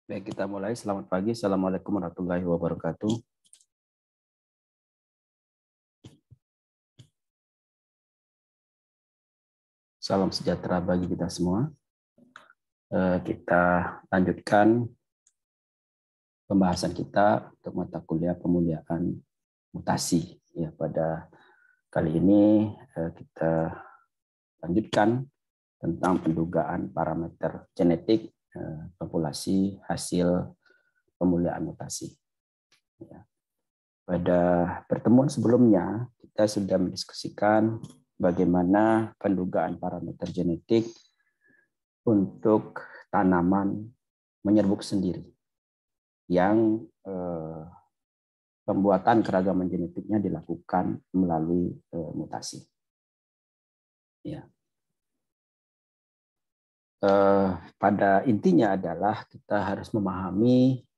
Baik, kita mulai. Selamat pagi. Assalamualaikum warahmatullahi wabarakatuh. Salam sejahtera bagi kita semua. Kita lanjutkan pembahasan kita untuk mata kuliah pemuliaan mutasi. Ya, pada kali ini kita lanjutkan tentang pendugaan parameter genetik populasi hasil pemuliaan mutasi. Ya. Pada pertemuan sebelumnya, kita sudah mendiskusikan bagaimana pendugaan parameter genetik untuk tanaman menyerbuk sendiri yang pembuatan keragaman genetiknya dilakukan melalui mutasi. Ya. Pada intinya adalah kita harus memahami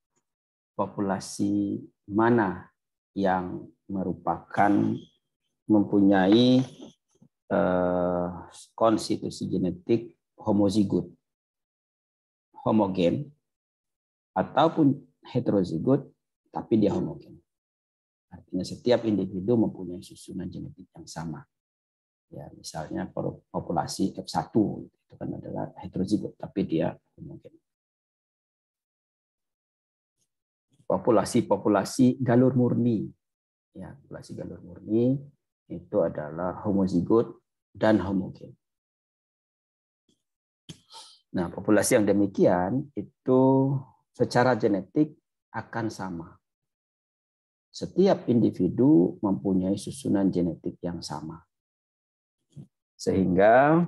populasi mana yang merupakan mempunyai konstitusi genetik homozigot, homogen, ataupun heterozigot, tapi dia homogen. Artinya setiap individu mempunyai susunan genetik yang sama. Ya, misalnya populasi F1 itu kan adalah heterozigot, tapi dia homogen. Populasi galur murni, ya, populasi galur murni itu adalah homozigot dan homogen. Nah, populasi yang demikian itu secara genetik akan sama. Setiap individu mempunyai susunan genetik yang sama. Sehingga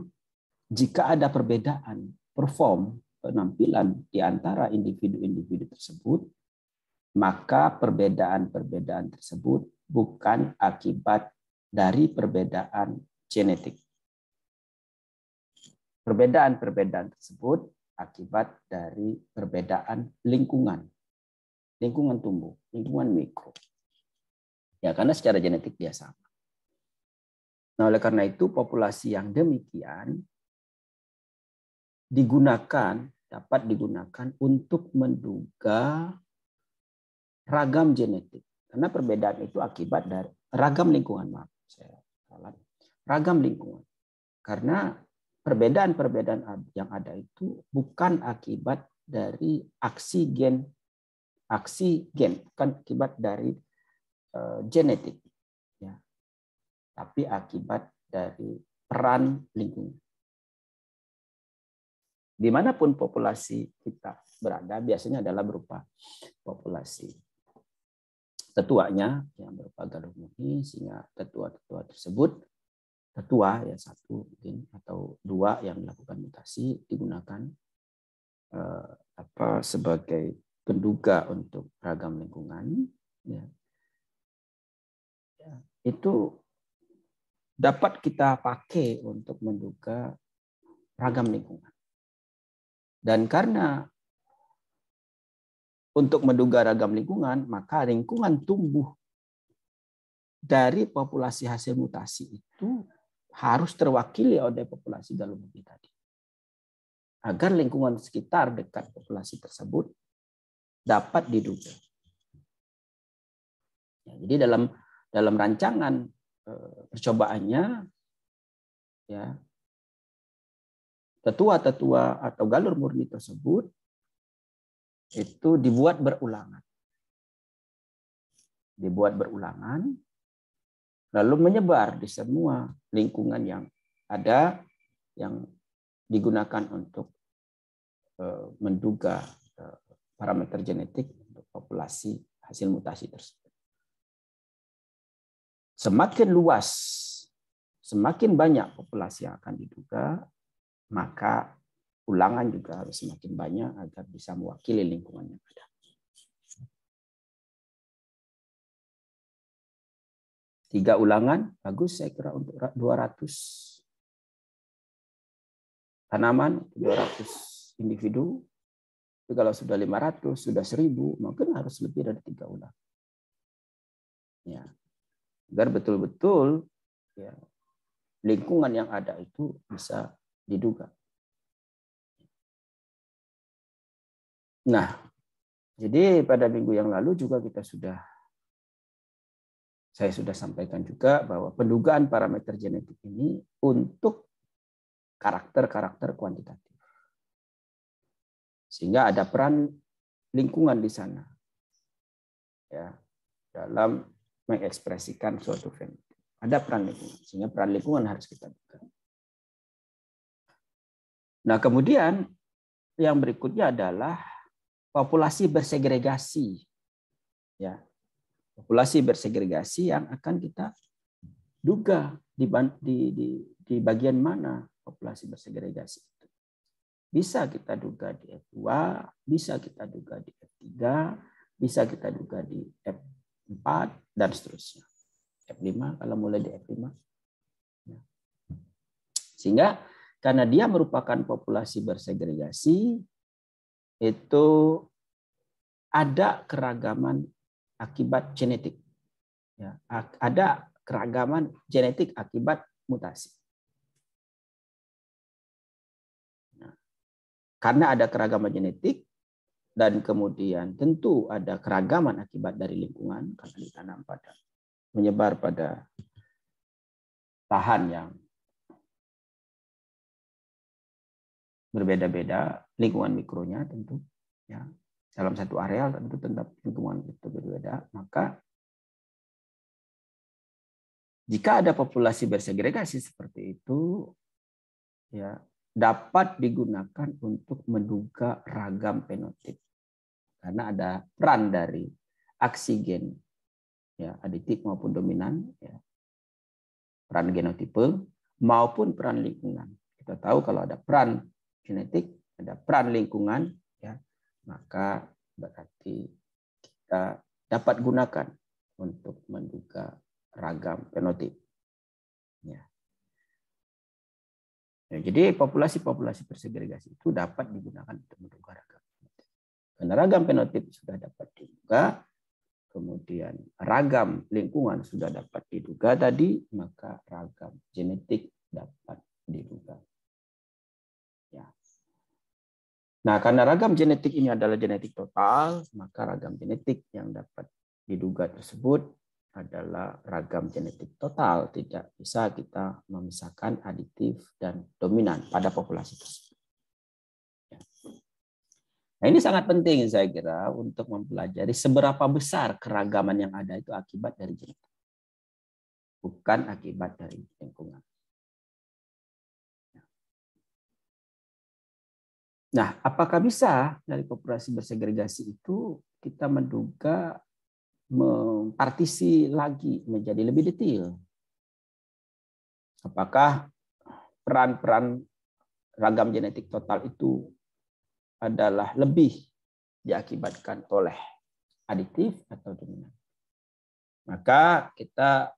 jika ada perbedaan perform, penampilan di antara individu-individu tersebut, maka perbedaan-perbedaan tersebut bukan akibat dari perbedaan genetik. Perbedaan-perbedaan tersebut akibat dari perbedaan lingkungan. Lingkungan tumbuh, lingkungan mikro. Ya, karena secara genetik dia sama. Nah, oleh karena itu populasi yang demikian dapat digunakan untuk menduga ragam genetik. Karena perbedaan itu akibat dari ragam lingkungan. Ragam lingkungan. Karena perbedaan-perbedaan yang ada itu bukan akibat dari aksi gen, bukan akibat dari genetik, ya, tapi akibat dari peran lingkungan. Dimanapun populasi kita berada, biasanya adalah berupa populasi tetuanya yang berupa galur murni, sehingga tetua-tetua tersebut, tetua ya satu mungkin atau dua yang melakukan mutasi digunakan sebagai penduga untuk ragam lingkungan, ya. Itu dapat kita pakai untuk menduga ragam lingkungan. Dan karena untuk menduga ragam lingkungan, maka lingkungan tumbuh dari populasi hasil mutasi itu harus terwakili oleh populasi galur murni tadi. Agar lingkungan sekitar dekat populasi tersebut dapat diduga. Ya, jadi dalam rancangan percobaannya, ya, tetua-tetua atau galur murni tersebut itu dibuat berulangan. Lalu menyebar di semua lingkungan yang ada yang digunakan untuk menduga parameter genetik untuk populasi hasil mutasi tersebut. Semakin luas, semakin banyak populasi yang akan diduga, maka ulangan juga harus semakin banyak agar bisa mewakili lingkungan yang ada. 3 ulangan, bagus saya kira untuk 200 tanaman, 200 individu. Tapi kalau sudah 500, sudah 1000, mungkin harus lebih dari 3 ulang. Ya. Agar betul-betul ya, lingkungan yang ada itu bisa diduga. Nah, Jadi pada minggu yang lalu juga saya sudah sampaikan juga bahwa pendugaan parameter genetik ini untuk karakter-karakter kuantitatif. Sehingga ada peran lingkungan di sana, ya, dalam mengekspresikan suatu fenotipe. Ada peran lingkungan, sehingga peran lingkungan harus kita duga. Nah, kemudian yang berikutnya adalah populasi bersegregasi, ya, populasi bersegregasi yang akan kita duga di bagian mana populasi bersegregasi itu. Bisa kita duga di F2, bisa kita duga di F3, bisa kita duga di F4 dan seterusnya. F5 kalau mulai di F5. Sehingga karena dia merupakan populasi bersegregasi, itu ada keragaman akibat genetik. Ya, ada keragaman genetik akibat mutasi. Nah, karena ada keragaman genetik dan kemudian tentu ada keragaman akibat dari lingkungan karena ditanam pada menyebar pada lahan yang berbeda-beda, lingkungan mikronya tentu, ya, dalam satu areal tentu lingkungan itu berbeda, maka jika ada populasi bersegregasi seperti itu, ya, dapat digunakan untuk menduga ragam fenotip karena ada peran dari aksi gen, ya, aditif maupun dominan, ya, peran genotipe maupun peran lingkungan. Kita tahu kalau ada peran genetik, ada peran lingkungan, ya, maka berarti kita dapat gunakan untuk menduga ragam fenotip. Ya. Ya, jadi populasi-populasi bersegregasi itu dapat digunakan untuk menduga ragam fenotip. Karena ragam fenotip sudah dapat diduga, kemudian ragam lingkungan sudah dapat diduga tadi, maka ragam genetik dapat diduga. Ya. Nah, karena ragam genetik ini adalah genetik total, maka ragam genetik yang dapat diduga tersebut adalah ragam genetik total. Tidak bisa kita memisahkan aditif dan dominan pada populasi tersebut. Ya. Nah, ini sangat penting saya kira untuk mempelajari seberapa besar keragaman yang ada itu akibat dari genetik, bukan akibat dari lingkungan. Nah, apakah bisa dari populasi bersegregasi itu kita menduga mempartisi lagi menjadi lebih detail? Apakah peran-peran ragam genetik total itu adalah lebih diakibatkan oleh aditif atau dominan? Maka kita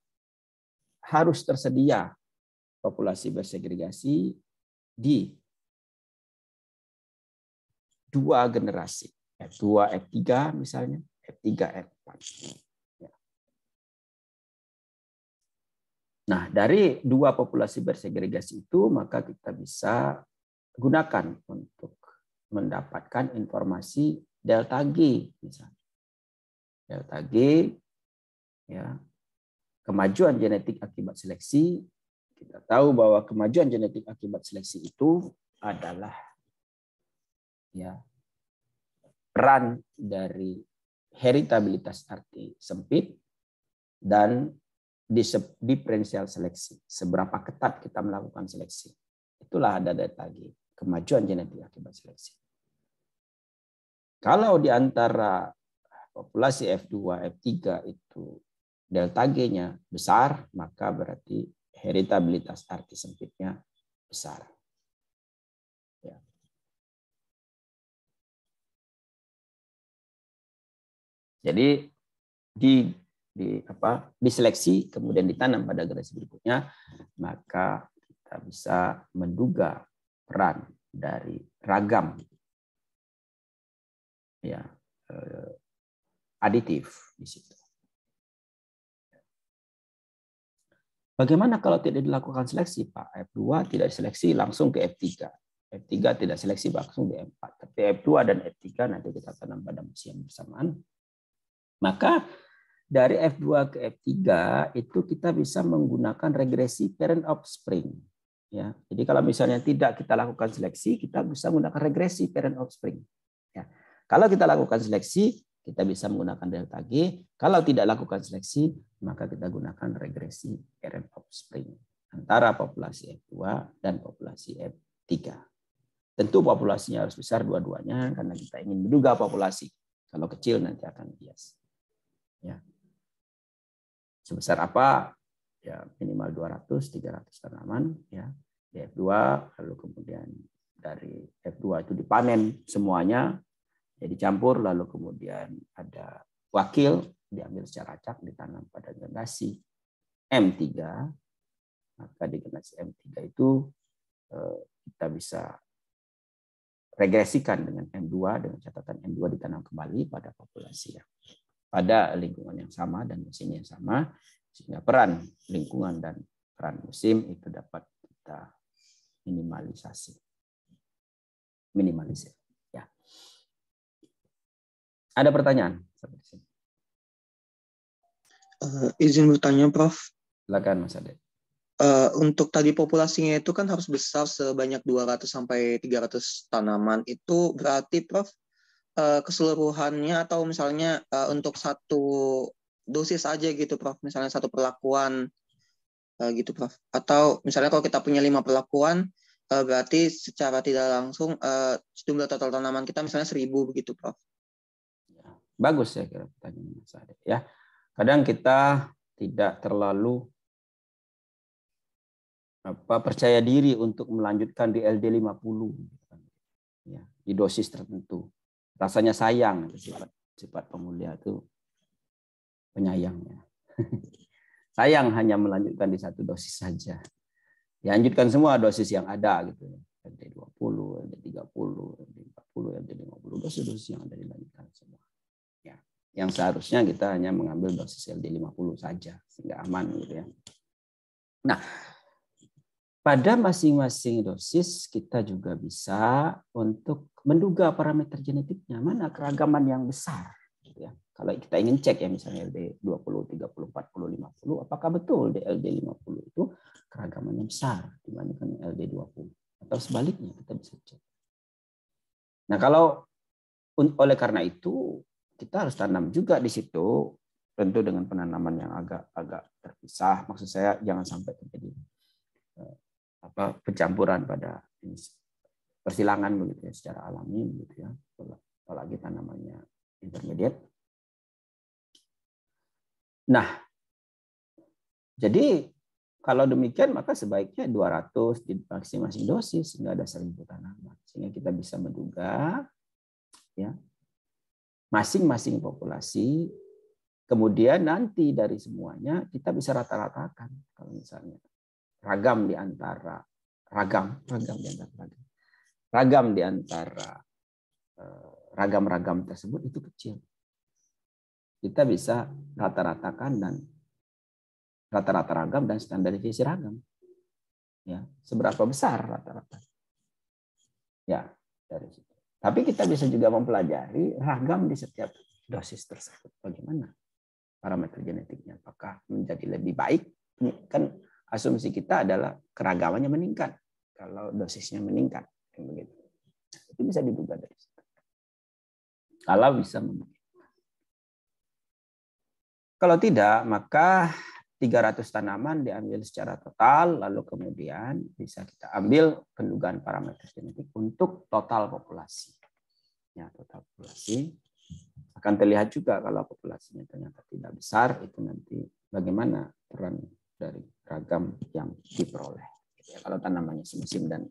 harus tersedia populasi bersegregasi di dua generasi, F2, F3 misalnya, F3, F4. Nah, dari dua populasi bersegregasi itu, maka kita bisa gunakan untuk mendapatkan informasi delta G, misalnya. Delta G, ya, kemajuan genetik akibat seleksi. Kita tahu bahwa kemajuan genetik akibat seleksi itu adalah, ya, peran dari heritabilitas arti sempit dan diferensial seleksi. Seberapa ketat kita melakukan seleksi. Itulah ada delta G, kemajuan genetik akibat seleksi. Kalau di antara populasi F2, F3 itu delta G-nya besar, maka berarti heritabilitas arti sempitnya besar. Ya. Jadi diseleksi kemudian ditanam pada generasi berikutnya, maka kita bisa menduga peran dari ragam, ya, aditif di situ. Bagaimana kalau tidak dilakukan seleksi, Pak? F2 tidak diseleksi langsung ke F3. F3 tidak seleksi langsung di F4. Tapi F2 dan F3 nanti kita tanam pada musim yang bersamaan. Maka dari F2 ke F3 itu kita bisa menggunakan regresi parent offspring. Ya, jadi kalau misalnya tidak kita lakukan seleksi, kita bisa menggunakan regresi parent offspring. Ya. Kalau kita lakukan seleksi, kita bisa menggunakan delta G. Kalau tidak lakukan seleksi, maka kita gunakan regresi parent offspring antara populasi F2 dan populasi F3. Tentu populasinya harus besar dua-duanya karena kita ingin menduga populasi. Kalau kecil nanti akan bias. Ya. Sebesar apa? Ya, minimal 200-300 tanaman ya di F2, lalu kemudian dari F2 itu dipanen semuanya, jadi campur, lalu kemudian ada wakil diambil secara acak ditanam pada generasi M3. Maka di generasi M3 itu kita bisa regresikan dengan M2 dengan catatan M2 ditanam kembali pada populasi yang pada lingkungan yang sama dan musim yang sama, sehingga peran lingkungan dan peran musim itu dapat kita minimalisir. Ya. Ada pertanyaan? Izin bertanya, Prof. Silakan, Mas Ade. Untuk tadi populasinya itu kan harus besar sebanyak 200 sampai 300 tanaman. Itu berarti, Prof, keseluruhannya atau misalnya untuk satu dosis aja gitu, Prof. Misalnya satu perlakuan gitu, Prof. Atau misalnya kalau kita punya 5 perlakuan, berarti secara tidak langsung jumlah total tanaman kita misalnya 1000 begitu, Prof. Ya, bagus ya kira pertanyaan Mas Ade. Ya, kadang kita tidak terlalu percaya diri untuk melanjutkan di LD 50 ya, di dosis tertentu. Rasanya sayang, sifat pemulia itu penyayangnya. Sayang hanya melanjutkan di satu dosis saja. Dilanjutkan semua dosis yang ada gitu. LD 20, LD 30, LD 40, LD 50, dosis-dosis yang ada dilanjutkan semua. Ya, yang seharusnya kita hanya mengambil dosis LD 50 saja sehingga aman gitu ya. Nah, pada masing-masing dosis kita juga bisa untuk menduga parameter genetiknya, mana keragaman yang besar. Gitu ya. Kalau kita ingin cek ya misalnya LD 20, 30, 40, 50, apakah betul di LD 50 itu keragamannya besar dibandingkan LD 20? Atau sebaliknya kita bisa cek. Nah kalau oleh karena itu kita harus tanam juga di situ, tentu dengan penanaman yang agak terpisah. Maksud saya jangan sampai terjadi pencampuran pada persilangan begitu ya secara alami begitu ya, apalagi tanamannya intermediate. Nah, jadi kalau demikian maka sebaiknya 200 di masing-masing dosis sehingga ada 1000 tanaman sehingga kita bisa menduga ya masing-masing populasi. Kemudian nanti dari semuanya kita bisa rata-ratakan kalau misalnya ragam di antara ragam tersebut itu kecil. Kita bisa rata-ratakan dan rata-rata ragam dan standarisasi ragam. Ya, seberapa besar rata-rata? Ya, dari situ. Tapi kita bisa juga mempelajari ragam di setiap dosis tersebut. Bagaimana parameter genetiknya? Apakah menjadi lebih baik? Kan asumsi kita adalah keragamannya meningkat kalau dosisnya meningkat, begitu. Itu bisa diduga dari situ. Kalau bisa memungkinkan. Kalau tidak, maka 300 tanaman diambil secara total, lalu kemudian bisa kita ambil pendugaan parameter genetik untuk total populasi. Ya, total populasi akan terlihat juga kalau populasinya ternyata tidak besar, itu nanti bagaimana peran dari ragam yang diperoleh. Kalau tanamannya semusim dan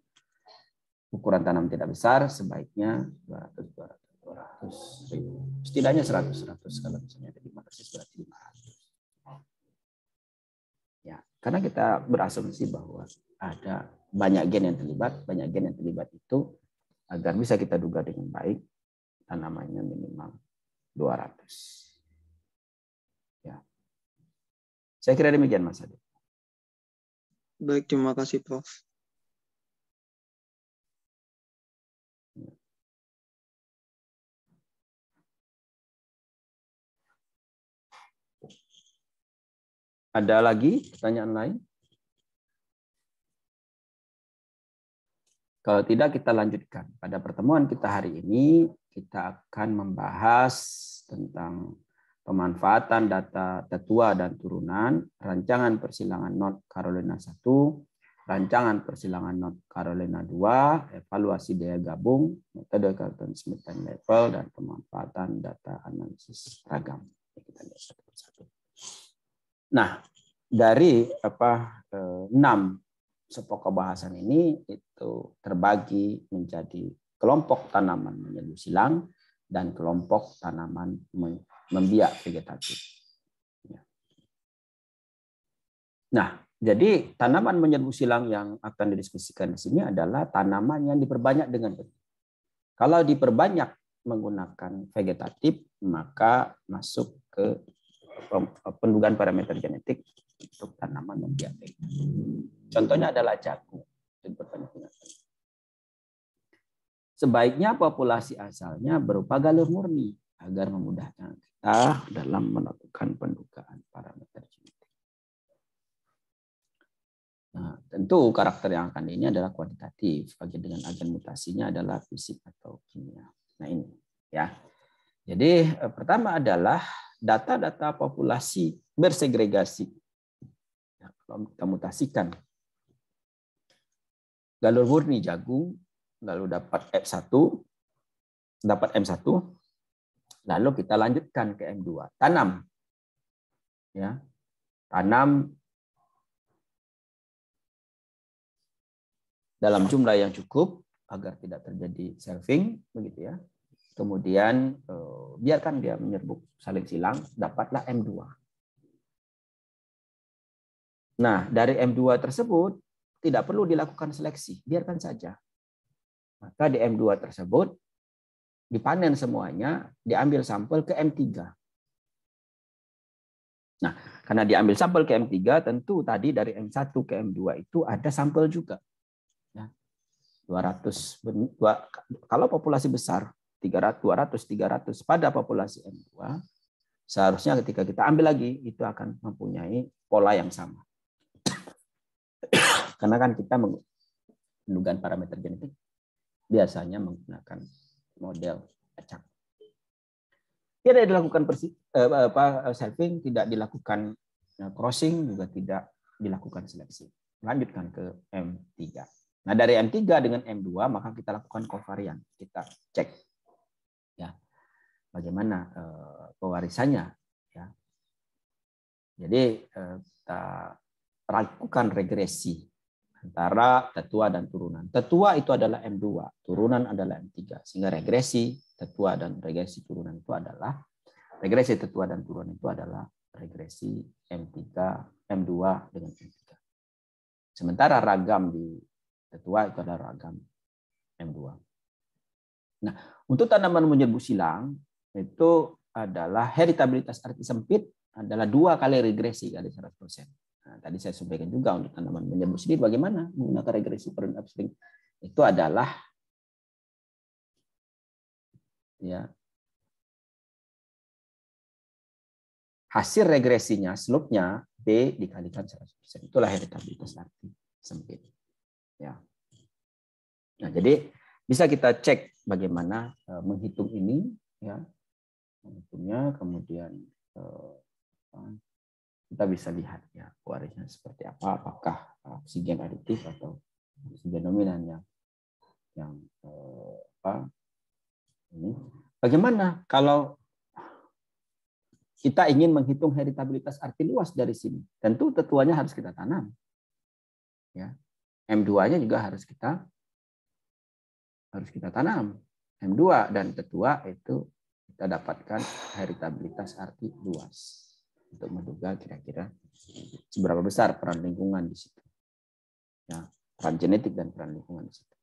ukuran tanam tidak besar, sebaiknya 200 ribu. Setidaknya 100. Kalau misalnya ada 500 berarti 500. Ya, karena kita berasumsi bahwa ada banyak gen yang terlibat itu agar bisa kita duga dengan baik tanamannya minimal 200. Ya. Saya kira demikian Mas Adi. Baik, terima kasih Prof. Ada lagi pertanyaan lain? Kalau tidak, kita lanjutkan. Pada pertemuan kita hari ini, kita akan membahas tentang pemanfaatan data tetua dan turunan, rancangan persilangan North Carolina 1, rancangan persilangan North Carolina 2, evaluasi daya gabung, metode Carlton-Smith dan level, dan pemanfaatan data analisis ragam. Kita lihat satu persatu. Nah, dari 6 pokok bahasan ini itu terbagi menjadi kelompok tanaman menyerbu silang dan kelompok tanaman membiak vegetatif. Nah, jadi tanaman menyerbu silang yang akan didiskusikan di sini adalah tanaman yang diperbanyak dengan benih. Kalau diperbanyak menggunakan vegetatif, maka masuk ke pendugaan parameter genetik untuk tanaman membiak vegetatif. Contohnya adalah jagung. Sebaiknya populasi asalnya berupa galur murni agar memudahkan kita dalam melakukan pendugaan parameter genetik. Nah, tentu karakter yang akan ini adalah kuantitatif, bagi dengan agen mutasinya adalah fisik atau kimia. Nah ini ya. Jadi pertama adalah data-data populasi bersegregasi. Nah, kalau kita mutasikan galur murni jagung, lalu dapat F1, dapat M1, lalu kita lanjutkan ke M2. Tanam. Ya. Tanam dalam jumlah yang cukup agar tidak terjadi selfing, begitu ya. Kemudian biarkan dia menyerbuk saling silang, dapatlah M2. Nah, dari M2 tersebut tidak perlu dilakukan seleksi, biarkan saja. Maka di M2 tersebut dipanen semuanya, diambil sampel ke M3. Nah, karena diambil sampel ke M3, tentu tadi dari M1 ke M2 itu ada sampel juga. Ya. 200, kalau populasi besar, 200, 300 pada populasi M2, seharusnya ketika kita ambil lagi, itu akan mempunyai pola yang sama. Karena kan kita mendugaan parameter genetik biasanya menggunakan model acak. Tidak dilakukan selfing, tidak dilakukan crossing, juga tidak dilakukan seleksi. Lanjutkan ke M3. Nah, dari M3 dengan M2 maka kita lakukan kovarian. Kita cek ya bagaimana pewarisannya ya. Jadi kita lakukan regresi antara tetua dan turunan. Tetua itu adalah M2, turunan adalah M3. Sehingga regresi tetua dan regresi turunan itu adalah regresi tetua dan turunan itu adalah regresi M3, M2 dengan M3. Sementara ragam di tetua itu adalah ragam M2. Nah, untuk tanaman menyerbu silang itu adalah heritabilitas arti sempit adalah 2 kali regresi kali 100%. Nah, tadi saya sampaikan juga untuk tanaman menyerbu sendiri bagaimana menggunakan regresi parent upstream. Itu adalah ya hasil regresinya, slope-nya B dikalikan 100%. Itulah heritabilitas arti sempit. Ya. Nah, jadi bisa kita cek bagaimana menghitung ini ya. Menghitungnya kemudian kita bisa lihat ya warisnya seperti apa, apakah oksigen aditif atau oksigen dominan yang ini. Bagaimana kalau kita ingin menghitung heritabilitas arti luas dari sini? Tentu tetuanya harus kita tanam. Ya. M2-nya juga harus kita tanam. M2 dan tetua itu kita dapatkan heritabilitas arti luas untuk menduga kira-kira seberapa besar peran lingkungan di situ. Ya, peran genetik dan peran lingkungan di situ.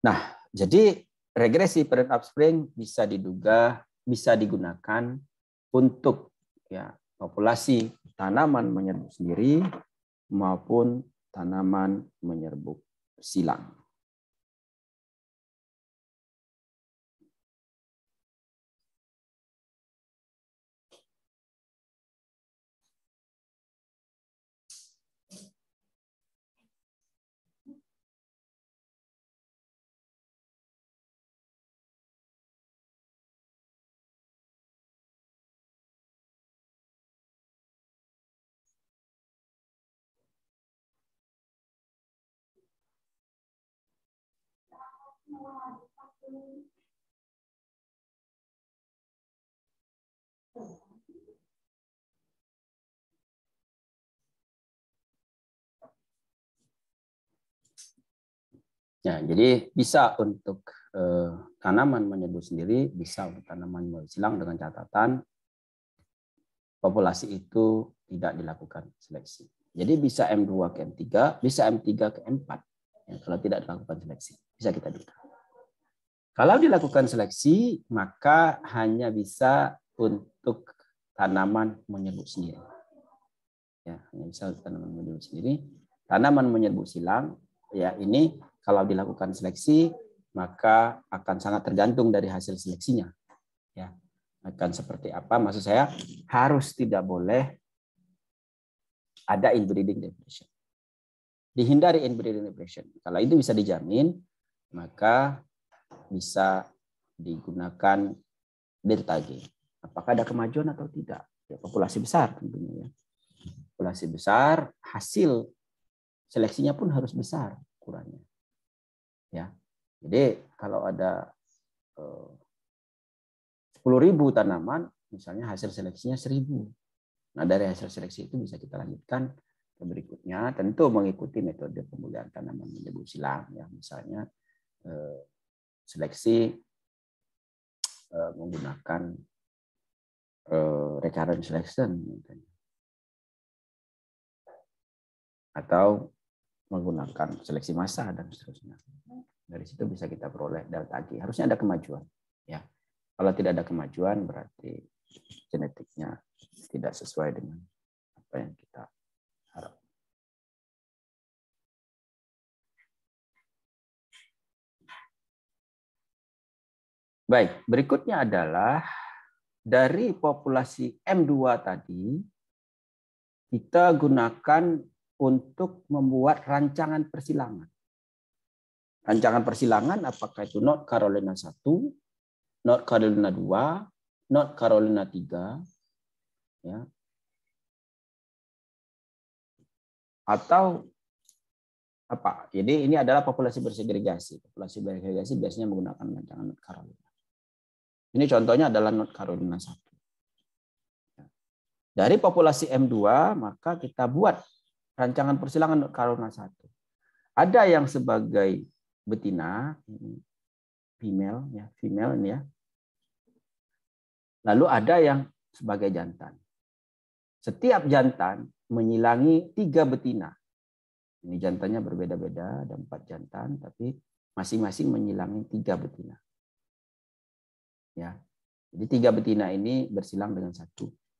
Nah, jadi regresi parent upstream bisa digunakan untuk ya populasi tanaman menyerbuk sendiri maupun tanaman menyerbuk silang. Ya, jadi bisa untuk tanaman menyerbu sendiri, bisa untuk tanaman menyerbu silang dengan catatan populasi itu tidak dilakukan seleksi. Jadi bisa M2 ke M3, bisa M3 ke M4. Ya, kalau tidak dilakukan seleksi, bisa kita duga. Kalau dilakukan seleksi, maka hanya bisa untuk tanaman menyerbu sendiri. Ya, hanya bisa untuk tanaman menyerbu sendiri. Tanaman menyerbu silang, ya ini kalau dilakukan seleksi, maka akan sangat tergantung dari hasil seleksinya. Ya, akan seperti apa? Maksud saya harus tidak boleh ada inbreeding depression. Dihindari inbreeding depression. Kalau itu bisa dijamin, maka bisa digunakan delta G. Apakah ada kemajuan atau tidak? Ya, populasi besar tentunya ya. Populasi besar, hasil seleksinya pun harus besar ukurannya. Ya, jadi kalau ada 10.000 tanaman, misalnya hasil seleksinya 1.000. Nah, dari hasil seleksi itu bisa kita lanjutkan ke berikutnya, tentu mengikuti metode pemulihan tanaman menyerbu silang. Ya, misalnya seleksi menggunakan recurrent selection, atau menggunakan seleksi massa dan seterusnya. Dari situ bisa kita peroleh delta G. Harusnya ada kemajuan. Ya, kalau tidak ada kemajuan berarti genetiknya tidak sesuai dengan apa yang kita harap. Baik, berikutnya adalah dari populasi M2 tadi kita gunakan untuk membuat rancangan persilangan. Rancangan persilangan apakah itu North Carolina 1, North Carolina 2, North Carolina 3, ya, atau apa? Jadi ini adalah populasi bersegregasi. Populasi bersegregasi biasanya menggunakan rancangan North Carolina. Ini contohnya adalah North Carolina 1. Dari populasi M2 maka kita buat rancangan persilangan North Carolina 1. Ada yang sebagai betina, female ini ya. Lalu ada yang sebagai jantan. Setiap jantan menyilangi 3 betina. Ini jantannya berbeda-beda, ada 4 jantan, tapi masing-masing menyilangi 3 betina. Ya, jadi 3 betina ini bersilang dengan 1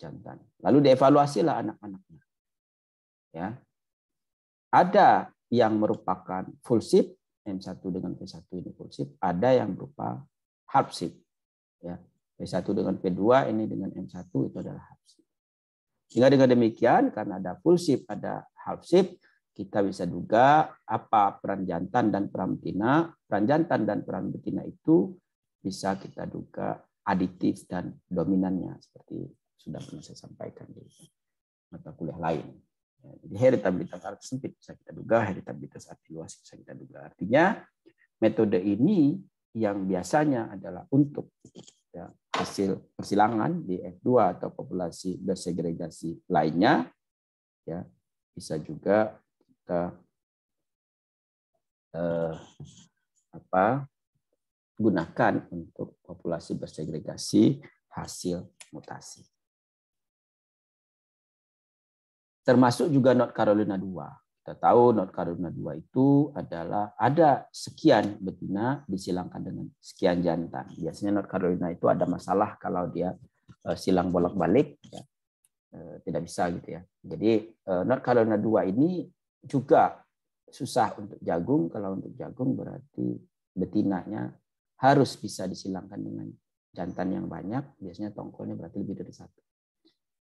jantan. Lalu dievaluasilah anak-anaknya. Ya, ada yang merupakan full shift, M1 dengan P1 ini full shift, ada yang berupa half shift. Ya, P1 dengan P2 ini dengan M1 itu adalah half shift. Sehingga dengan demikian, karena ada full shift, ada half shift, kita bisa duga apa peran jantan dan peran betina. Peran jantan dan peran betina itu bisa kita duga aditif dan dominannya, seperti sudah pernah saya sampaikan di mata kuliah lain. Jadi heritabilitas arti sempit bisa kita duga, heritabilitas arti luas bisa kita duga. Artinya metode ini yang biasanya adalah untuk ya, hasil persilangan di F2 atau populasi bersegregasi lainnya, ya bisa juga kita gunakan untuk populasi bersegregasi hasil mutasi. Termasuk juga North Carolina 2. Kita tahu North Carolina 2 itu adalah ada sekian betina disilangkan dengan sekian jantan. Biasanya North Carolina itu ada masalah kalau dia silang bolak-balik, ya, tidak bisa gitu ya. Jadi North Carolina 2 ini juga susah untuk jagung. Kalau untuk jagung berarti betinanya harus bisa disilangkan dengan jantan yang banyak. Biasanya tongkolnya berarti lebih dari 1.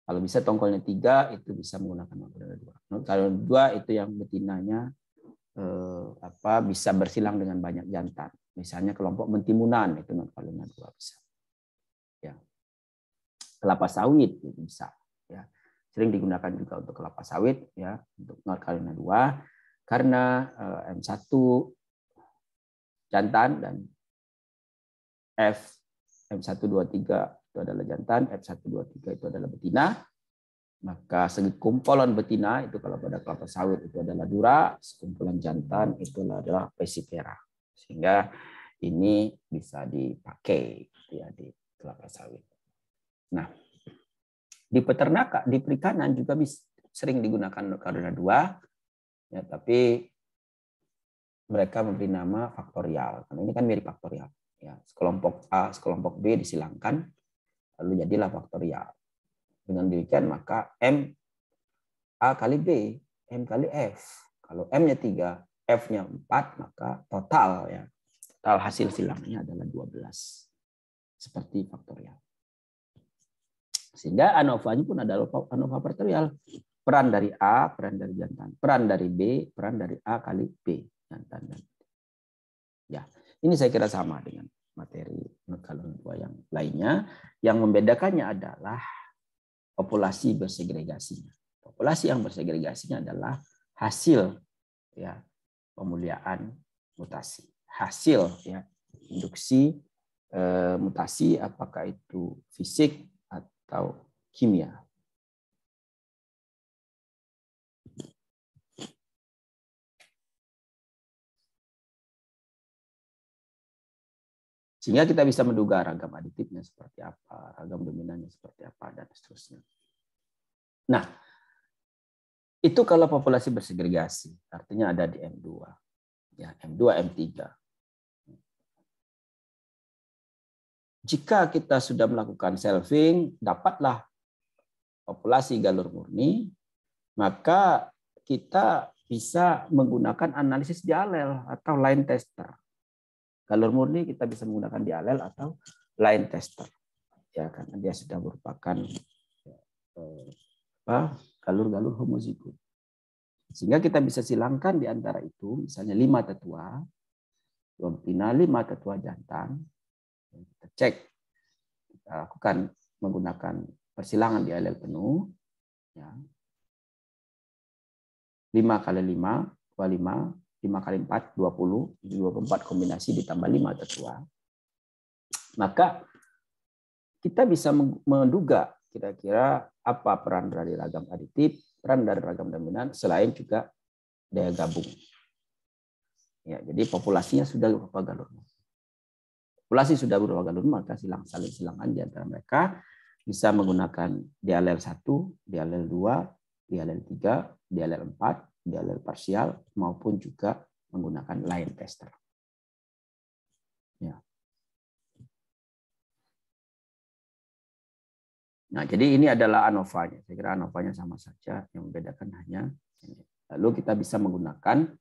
Kalau bisa tongkolnya 3 itu bisa menggunakan North Carolina 2. North Carolina 2 itu yang betinanya bisa bersilang dengan banyak jantan. Misalnya kelompok mentimunan itu North Carolina 2 bisa. Ya. Kelapa sawit itu bisa. Ya. Sering digunakan juga untuk kelapa sawit ya untuk North Carolina 2 karena M1 jantan, dan M123 itu adalah jantan, F123 itu adalah betina. Maka sekumpulan betina itu kalau pada kelapa sawit itu adalah dura, sekumpulan jantan itu adalah pesipera. Sehingga ini bisa dipakai ya di kelapa sawit. Nah, di peternakan, di perikanan juga sering digunakan karena dua, ya, tapi mereka memberi nama faktorial. Karena ini kan mirip faktorial. Ya, sekelompok A, sekelompok B disilangkan, lalu jadilah faktorial. Dengan demikian maka M A kali B, M kali F. Kalau M-nya 3, F-nya 4, maka total ya. Total hasil silangnya adalah 12. Seperti faktorial. Sehingga ANOVA-nya pun adalah ANOVA faktorial. Peran dari A, peran dari jantan. Peran dari B, peran dari A kali B. Jantan dan ya, ini saya kira sama dengan materi galon 2 yang lainnya. Yang membedakannya adalah populasi bersegregasinya. Populasi yang bersegregasinya adalah hasil ya pemuliaan mutasi, hasil ya induksi mutasi, apakah itu fisik atau kimia. Sehingga kita bisa menduga ragam aditifnya seperti apa, ragam dominannya seperti apa, dan seterusnya. Nah, itu kalau populasi bersegregasi, artinya ada di M2. Ya, M2, M3. Jika kita sudah melakukan selfing, dapatlah populasi galur murni, maka kita bisa menggunakan analisis dialel atau line tester. Galur murni kita bisa menggunakan dialel atau line tester. Ya, karena dia sudah merupakan galur-galur homozigot. Sehingga kita bisa silangkan di antara itu, misalnya 5 tetua, 2 betina, 5 tetua jantan. Kita cek, kita lakukan menggunakan persilangan dialel penuh. Ya. 5 kali 5, 25, 5 kali 4, 20, 24 kombinasi ditambah 5 tetua. Maka kita bisa menduga kira-kira apa peran dari ragam aditif, peran dari ragam dominan, selain juga daya gabung. Ya, jadi populasinya sudah berupa galur. Populasi sudah berupa galur, maka saling silangan di antara mereka bisa menggunakan dialel 1, dialel 2, dialel 3, dialel 4, dialel parsial, maupun juga menggunakan line tester. Ya. Nah, jadi ini adalah ANOVA-nya. Saya kira ANOVA-nya sama saja, yang membedakan hanya ini. Lalu kita bisa menggunakan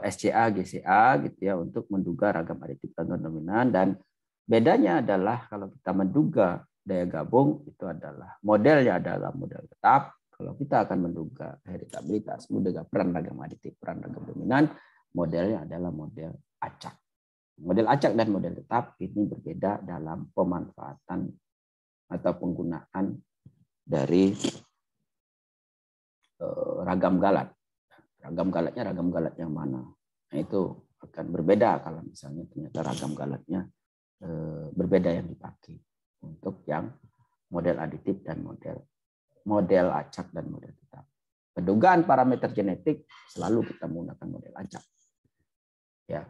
SCA, GCA gitu ya untuk menduga ragam aditif ragam dominan, dan bedanya adalah kalau kita menduga daya gabung itu adalah modelnya adalah model tetap. Kalau kita akan menduga heritabilitas, menduga peran ragam aditif, peran ragam dominan, modelnya adalah model acak. Model acak dan model tetap ini berbeda dalam pemanfaatan atau penggunaan dari ragam galat. Ragam galatnya ragam galat yang mana? Nah, itu akan berbeda kalau misalnya ternyata ragam galatnya berbeda yang dipakai untuk yang model aditif dan model acak dan model tetap. Pendugaan parameter genetik selalu kita menggunakan model acak. Ya.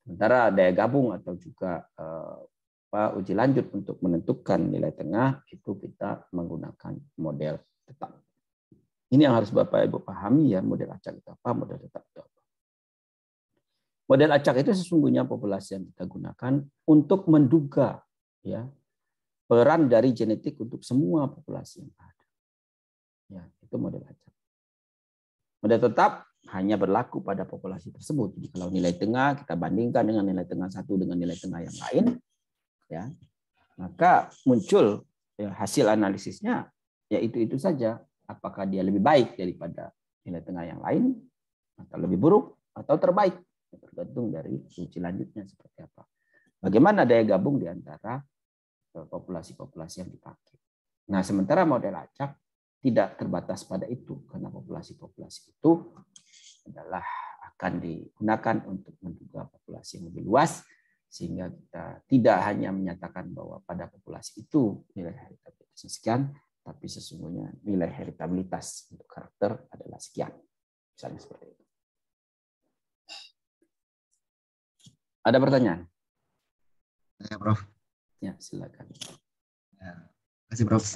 Sementara daya gabung atau juga uji lanjut untuk menentukan nilai tengah itu kita menggunakan model tetap. Ini yang harus Bapak Ibu pahami ya, model acak itu apa, model tetap itu apa. Model acak itu sesungguhnya populasi yang kita gunakan untuk menduga ya peran dari genetik untuk semua populasi yang ada. Ya, itu model acak. Model tetap hanya berlaku pada populasi tersebut. Jadi kalau nilai tengah kita bandingkan dengan nilai tengah satu dengan nilai tengah yang lain, ya, maka muncul ya, hasil analisisnya ya itu saja. Apakah dia lebih baik daripada nilai tengah yang lain, atau lebih buruk, atau terbaik, tergantung dari uji lanjutnya seperti apa. Bagaimana daya gabung di antara populasi-populasi yang dipakai. Nah, sementara model acak tidak terbatas pada itu, karena populasi-populasi itu adalah akan digunakan untuk menduga populasi yang lebih luas, sehingga kita tidak hanya menyatakan bahwa pada populasi itu nilai heritabilitasnya sekian, tapi sesungguhnya nilai heritabilitas untuk karakter adalah sekian. Misalnya seperti itu. Ada pertanyaan? Ya, Prof. Ya, silakan. Ya, terima kasih, Prof.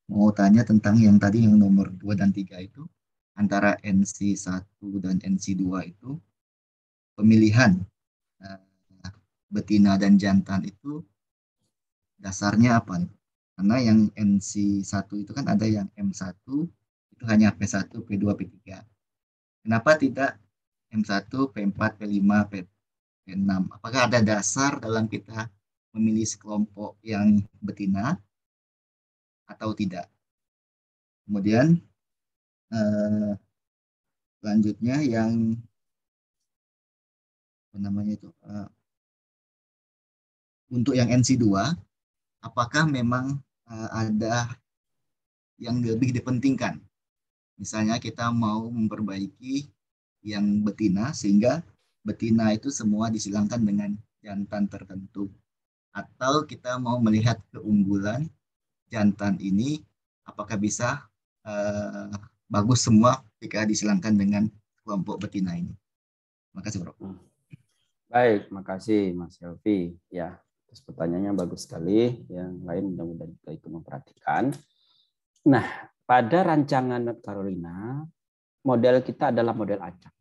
Mau tanya tentang yang tadi yang nomor 2 dan 3 itu, antara NC1 dan NC2 itu, pemilihan betina dan jantan itu dasarnya apa nih? Karena yang NC1 itu kan ada yang M1 itu hanya P1, P2, P3. Kenapa tidak M1, P4, P5, P6? Apakah ada dasar dalam kita memilih sekelompok yang betina atau tidak? Kemudian selanjutnya yang apa namanya itu untuk yang NC2, apakah memang ada yang lebih dipentingkan? Misalnya kita mau memperbaiki yang betina sehingga betina itu semua disilangkan dengan jantan tertentu, atau kita mau melihat keunggulan jantan ini apakah bisa bagus semua jika disilangkan dengan kelompok betina ini. Terima kasih, Bro. Baik, makasih Mas Helvi. Ya, terus pertanyaannya bagus sekali. Yang lain mudah-mudahan kita ikut memperhatikan. Nah, pada rancangan North Carolina, model kita adalah model acak.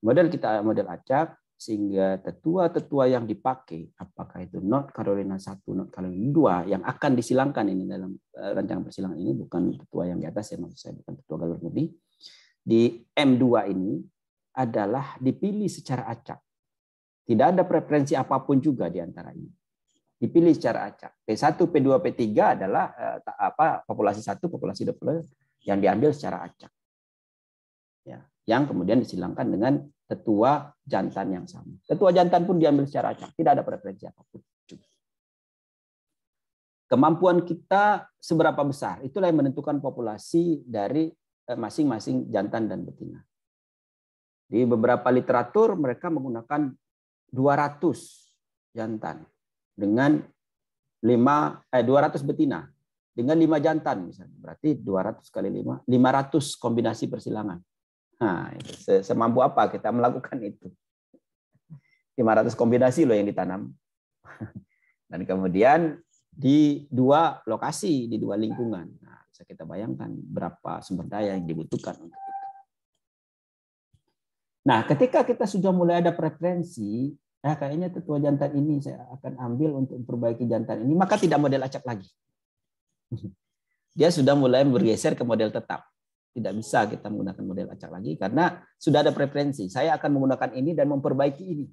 Model kita model acak, sehingga tetua-tetua yang dipakai, apakah itu North Carolina 1, North Carolina 2, yang akan disilangkan ini dalam rancangan persilangan ini, bukan tetua yang di atas, ya maksud saya, bukan tetua galur mudi. Di M2 ini adalah dipilih secara acak. Tidak ada preferensi apapun juga di antara ini. Dipilih secara acak. P1, P2, P3 adalah populasi 1, populasi 2 yang diambil secara acak. Ya, yang kemudian disilangkan dengan tetua jantan yang sama. Tetua jantan pun diambil secara acak, tidak ada preferensi apapun. Kemampuan kita seberapa besar, itulah yang menentukan populasi dari masing-masing jantan dan betina. Di beberapa literatur mereka menggunakan 200 jantan dengan 200 betina dengan 5 jantan misalnya. Berarti 200 kali 5, 500 kombinasi persilangan. Nah, semampu apa kita melakukan itu? 500 kombinasi loh yang ditanam. Dan kemudian di 2 lokasi, di 2 lingkungan. Nah, bisa kita bayangkan berapa sumber daya yang dibutuhkan untuk itu. Nah, ketika kita sudah mulai ada preferensi, kayaknya tetua jantan ini saya akan ambil untuk memperbaiki jantan ini, maka tidak model acak lagi. Dia sudah mulai bergeser ke model tetap. Tidak bisa kita menggunakan model acak lagi karena sudah ada preferensi. Saya akan menggunakan ini dan memperbaiki ini.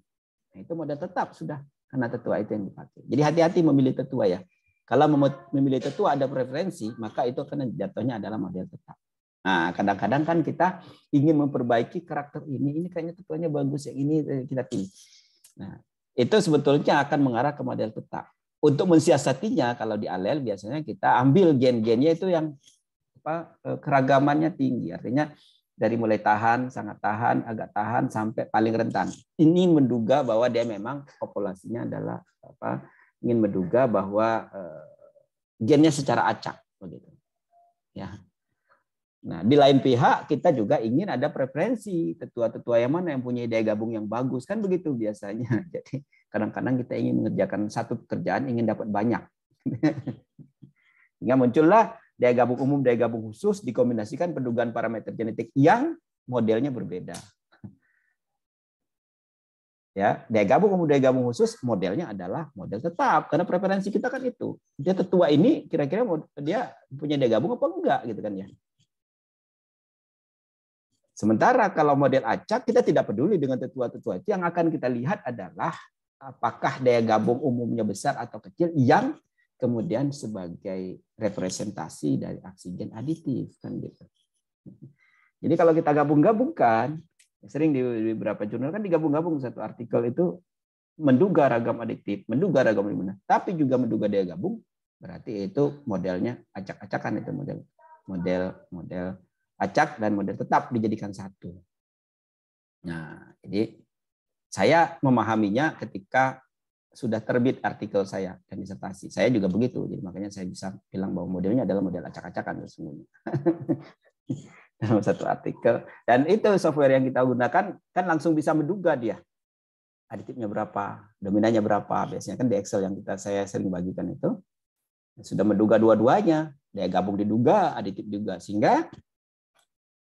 Nah, itu model tetap sudah, karena tetua itu yang dipakai. Jadi hati-hati memilih tetua ya. Kalau memilih tetua ada preferensi, maka itu akan jatuhnya adalah model tetap. Nah, kadang-kadang kan kita ingin memperbaiki karakter ini kayaknya tetuanya bagus, yang ini kita pilih. Nah, itu sebetulnya akan mengarah ke model tetap. Untuk mensiasatinya, kalau di alel biasanya kita ambil gen-gennya itu yang keragamannya tinggi. Artinya dari mulai tahan, sangat tahan, agak tahan, sampai paling rentan. Ini menduga bahwa dia memang populasinya adalah ingin menduga bahwa gennya secara acak begitu. Ya. Nah, di lain pihak kita juga ingin ada preferensi tetua-tetua yang mana yang punya daya gabung yang bagus, kan begitu biasanya. Jadi kadang-kadang kita ingin mengerjakan satu pekerjaan ingin dapat banyak. Sehingga muncullah daya gabung umum, daya gabung khusus dikombinasikan pendugaan parameter genetik yang modelnya berbeda. Ya, daya gabung umum, daya gabung khusus modelnya adalah model tetap karena preferensi kita kan itu. Dia tetua ini kira-kira dia punya daya gabung apa enggak gitu kan ya. Sementara kalau model acak kita tidak peduli dengan tetua-tetua itu, yang akan kita lihat adalah apakah daya gabung umumnya besar atau kecil yang kemudian sebagai representasi dari aksi gen aditif kan gitu. Jadi kalau kita gabung-gabungkan, sering di beberapa jurnal kan digabung-gabung satu artikel itu menduga ragam aditif, menduga ragam imunan, tapi juga menduga daya gabung, berarti itu modelnya acak-acakan, itu model acak dan model tetap dijadikan satu. Nah, jadi Saya memahaminya ketika sudah terbit artikel saya dan disertasi. Saya juga begitu, jadi makanya saya bisa bilang bahwa modelnya adalah model acak-acakan sesungguhnya. Dalam satu artikel. Dan itu software yang kita gunakan kan langsung bisa menduga dia. Aditifnya berapa, dominannya berapa. Biasanya kan di Excel yang saya sering bagikan itu. Sudah menduga dua-duanya. Dia gabung diduga, aditif juga. Sehingga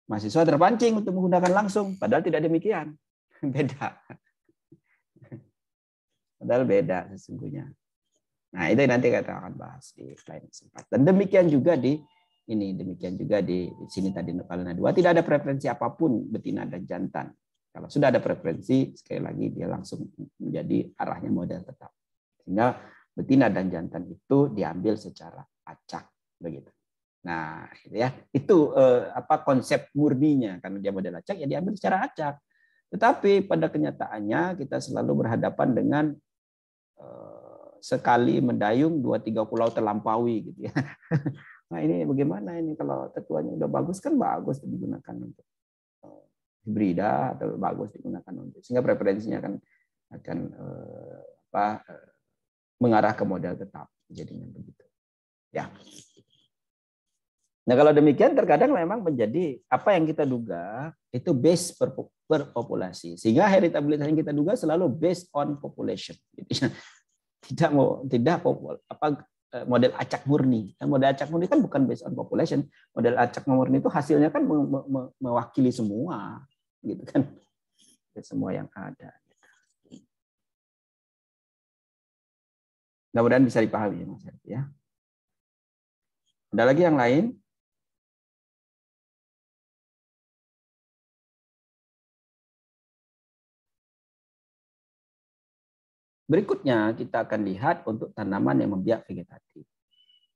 mahasiswa terpancing untuk menggunakan langsung. Padahal tidak demikian. Beda. Padahal beda sesungguhnya. Nah, itu nanti kita akan bahas di lain kesempatan. Dan demikian juga di sini tadi Palena 2 tidak ada preferensi apapun betina dan jantan. Kalau sudah ada preferensi, sekali lagi dia langsung menjadi arahnya model tetap. Sehingga betina dan jantan itu diambil secara acak begitu. Nah, itu ya. Itu konsep murninya, karena dia model acak ya diambil secara acak. Tetapi pada kenyataannya kita selalu berhadapan dengan sekali mendayung 2-3 pulau terlampaui gitu ya. Nah, ini bagaimana ini kalau tetuanya udah bagus kan bagus digunakan untuk hibrida atau bagus digunakan untuk, sehingga preferensinya akan mengarah ke model tetap jadinya begitu. Ya. Nah, kalau demikian terkadang memang menjadi apa yang kita duga itu based per populasi. Sehingga heritabilitas yang kita duga selalu based on population. Model acak murni. Model acak murni kan bukan based on population. Model acak murni itu hasilnya kan mewakili semua, gitu kan? Semua yang ada. Mudah-mudahan bisa dipahami, Mas ya. Ada lagi yang lain? Berikutnya kita akan lihat untuk tanaman yang membiak vegetatif.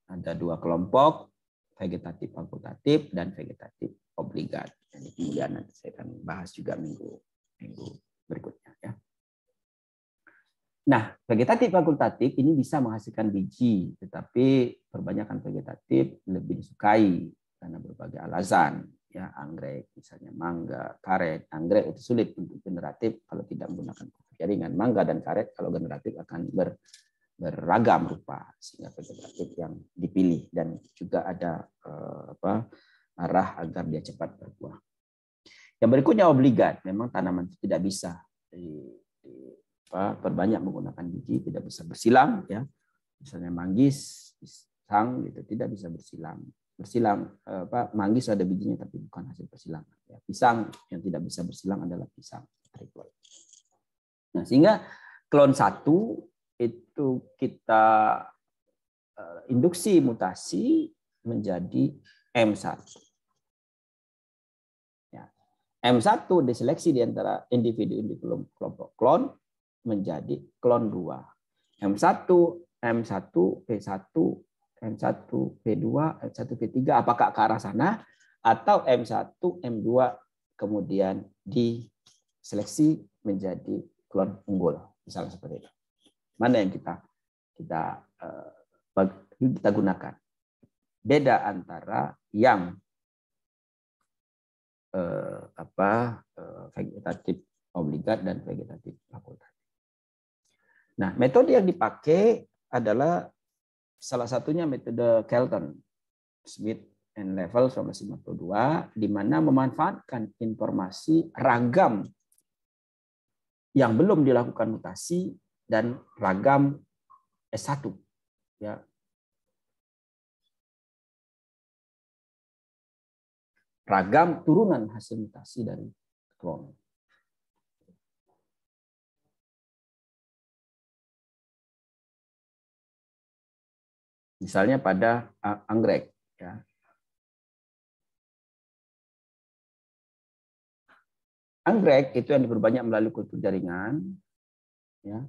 Ada 2 kelompok, vegetatif fakultatif dan vegetatif obligat. Jadi kemudian nanti saya akan bahas juga minggu berikutnya. Ya. Nah, vegetatif fakultatif ini bisa menghasilkan biji, tetapi kebanyakan vegetatif lebih disukai karena berbagai alasan. Ya, anggrek, misalnya mangga, karet. Anggrek itu sulit untuk generatif kalau tidak menggunakan jaringan. Mangga dan karet kalau generatif akan beragam rupa, sehingga vegetatif yang dipilih dan juga ada arah agar dia cepat berbuah. Yang berikutnya obligat, memang tanaman itu tidak bisa perbanyak menggunakan biji, tidak bisa bersilang, ya. Misalnya manggis, pisang gitu tidak bisa bersilang. Manggis ada bijinya tapi bukan hasil persilangan. Ya, pisang yang tidak bisa bersilang adalah pisang triploid. Nah, sehingga klon 1 itu kita induksi mutasi menjadi M1. Ya. M1 diseleksi di antara individu kelompok klon menjadi klon 2. M1, P1, M1, P2, M1, P3, apakah ke arah sana, atau M1, M2 kemudian diseleksi menjadi klon unggul, misalnya seperti itu. Mana yang kita gunakan? Beda antara yang vegetatif obligat dan vegetatif fakultatif. Nah, metode yang dipakai adalah salah satunya metode Kelton, Smith and Level 1952, di mana memanfaatkan informasi ragam yang belum dilakukan mutasi dan ragam S1. Ya. Ragam turunan hasil mutasi dari klon. Misalnya pada anggrek, ya. Anggrek itu yang diperbanyak melalui kultur jaringan, ya.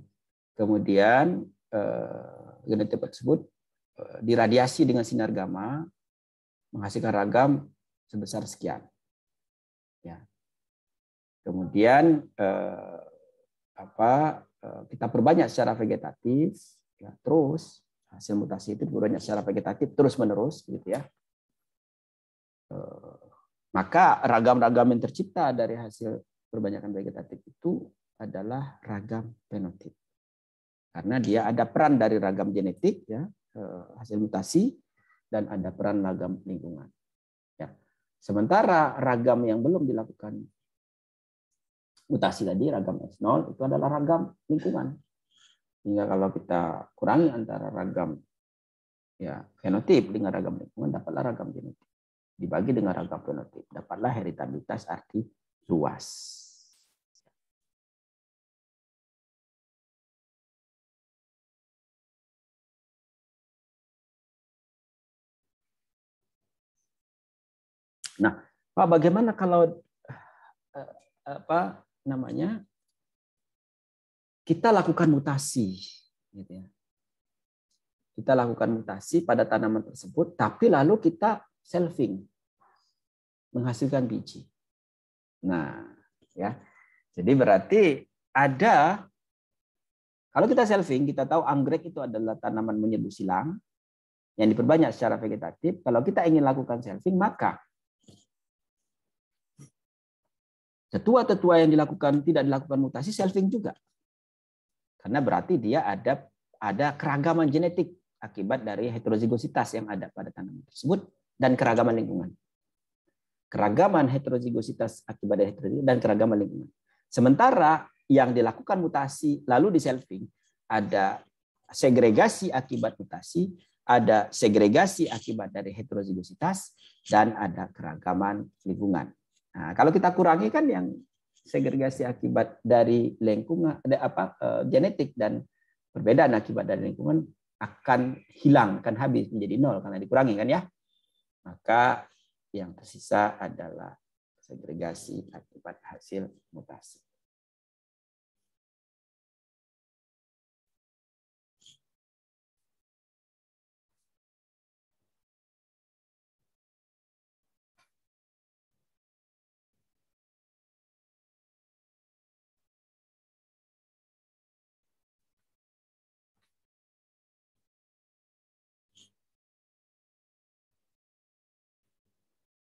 Kemudian genotipe tersebut diradiasi dengan sinar gamma menghasilkan ragam sebesar sekian, ya. Kemudian kita perbanyak secara vegetatif, ya, terus hasil mutasi itu diperbanyak secara vegetatif terus menerus, gitu ya. Maka ragam-ragam yang tercipta dari hasil perbanyakan vegetatif itu adalah ragam fenotip. Karena dia ada peran dari ragam genetik, ya, hasil mutasi, dan ada peran ragam lingkungan. Ya. Sementara ragam yang belum dilakukan mutasi tadi, ragam X0, itu adalah ragam lingkungan. Sehingga kalau kita kurangi antara ragam, ya, fenotip dengan ragam lingkungan, dapatlah ragam genetik. Dibagi dengan ragam fenotip, dapatlah heritabilitas arti luas. Nah, Pak, bagaimana kalau kita lakukan mutasi, gitu ya. Kita lakukan mutasi pada tanaman tersebut, tapi lalu kita selfing, menghasilkan biji. Nah, ya, jadi berarti ada, kalau kita selfing, kita tahu anggrek itu adalah tanaman menyeduh silang yang diperbanyak secara vegetatif. Kalau kita ingin lakukan selfing, maka tetua-tetua yang tidak dilakukan mutasi selfing juga. Karena berarti dia ada keragaman genetik akibat dari heterozigositas yang ada pada tanaman tersebut dan keragaman lingkungan. Keragaman heterozigositas akibat dari heterozigositas dan keragaman lingkungan. Sementara yang dilakukan mutasi lalu di selfing, ada segregasi akibat mutasi, ada segregasi akibat dari heterozigositas, dan ada keragaman lingkungan. Nah, kalau kita kurangi kan yang segregasi akibat dari lingkungan, genetik dan perbedaan akibat dari lingkungan akan hilang, akan habis menjadi nol karena dikurangi kan ya. Maka yang tersisa adalah segregasi akibat hasil mutasi.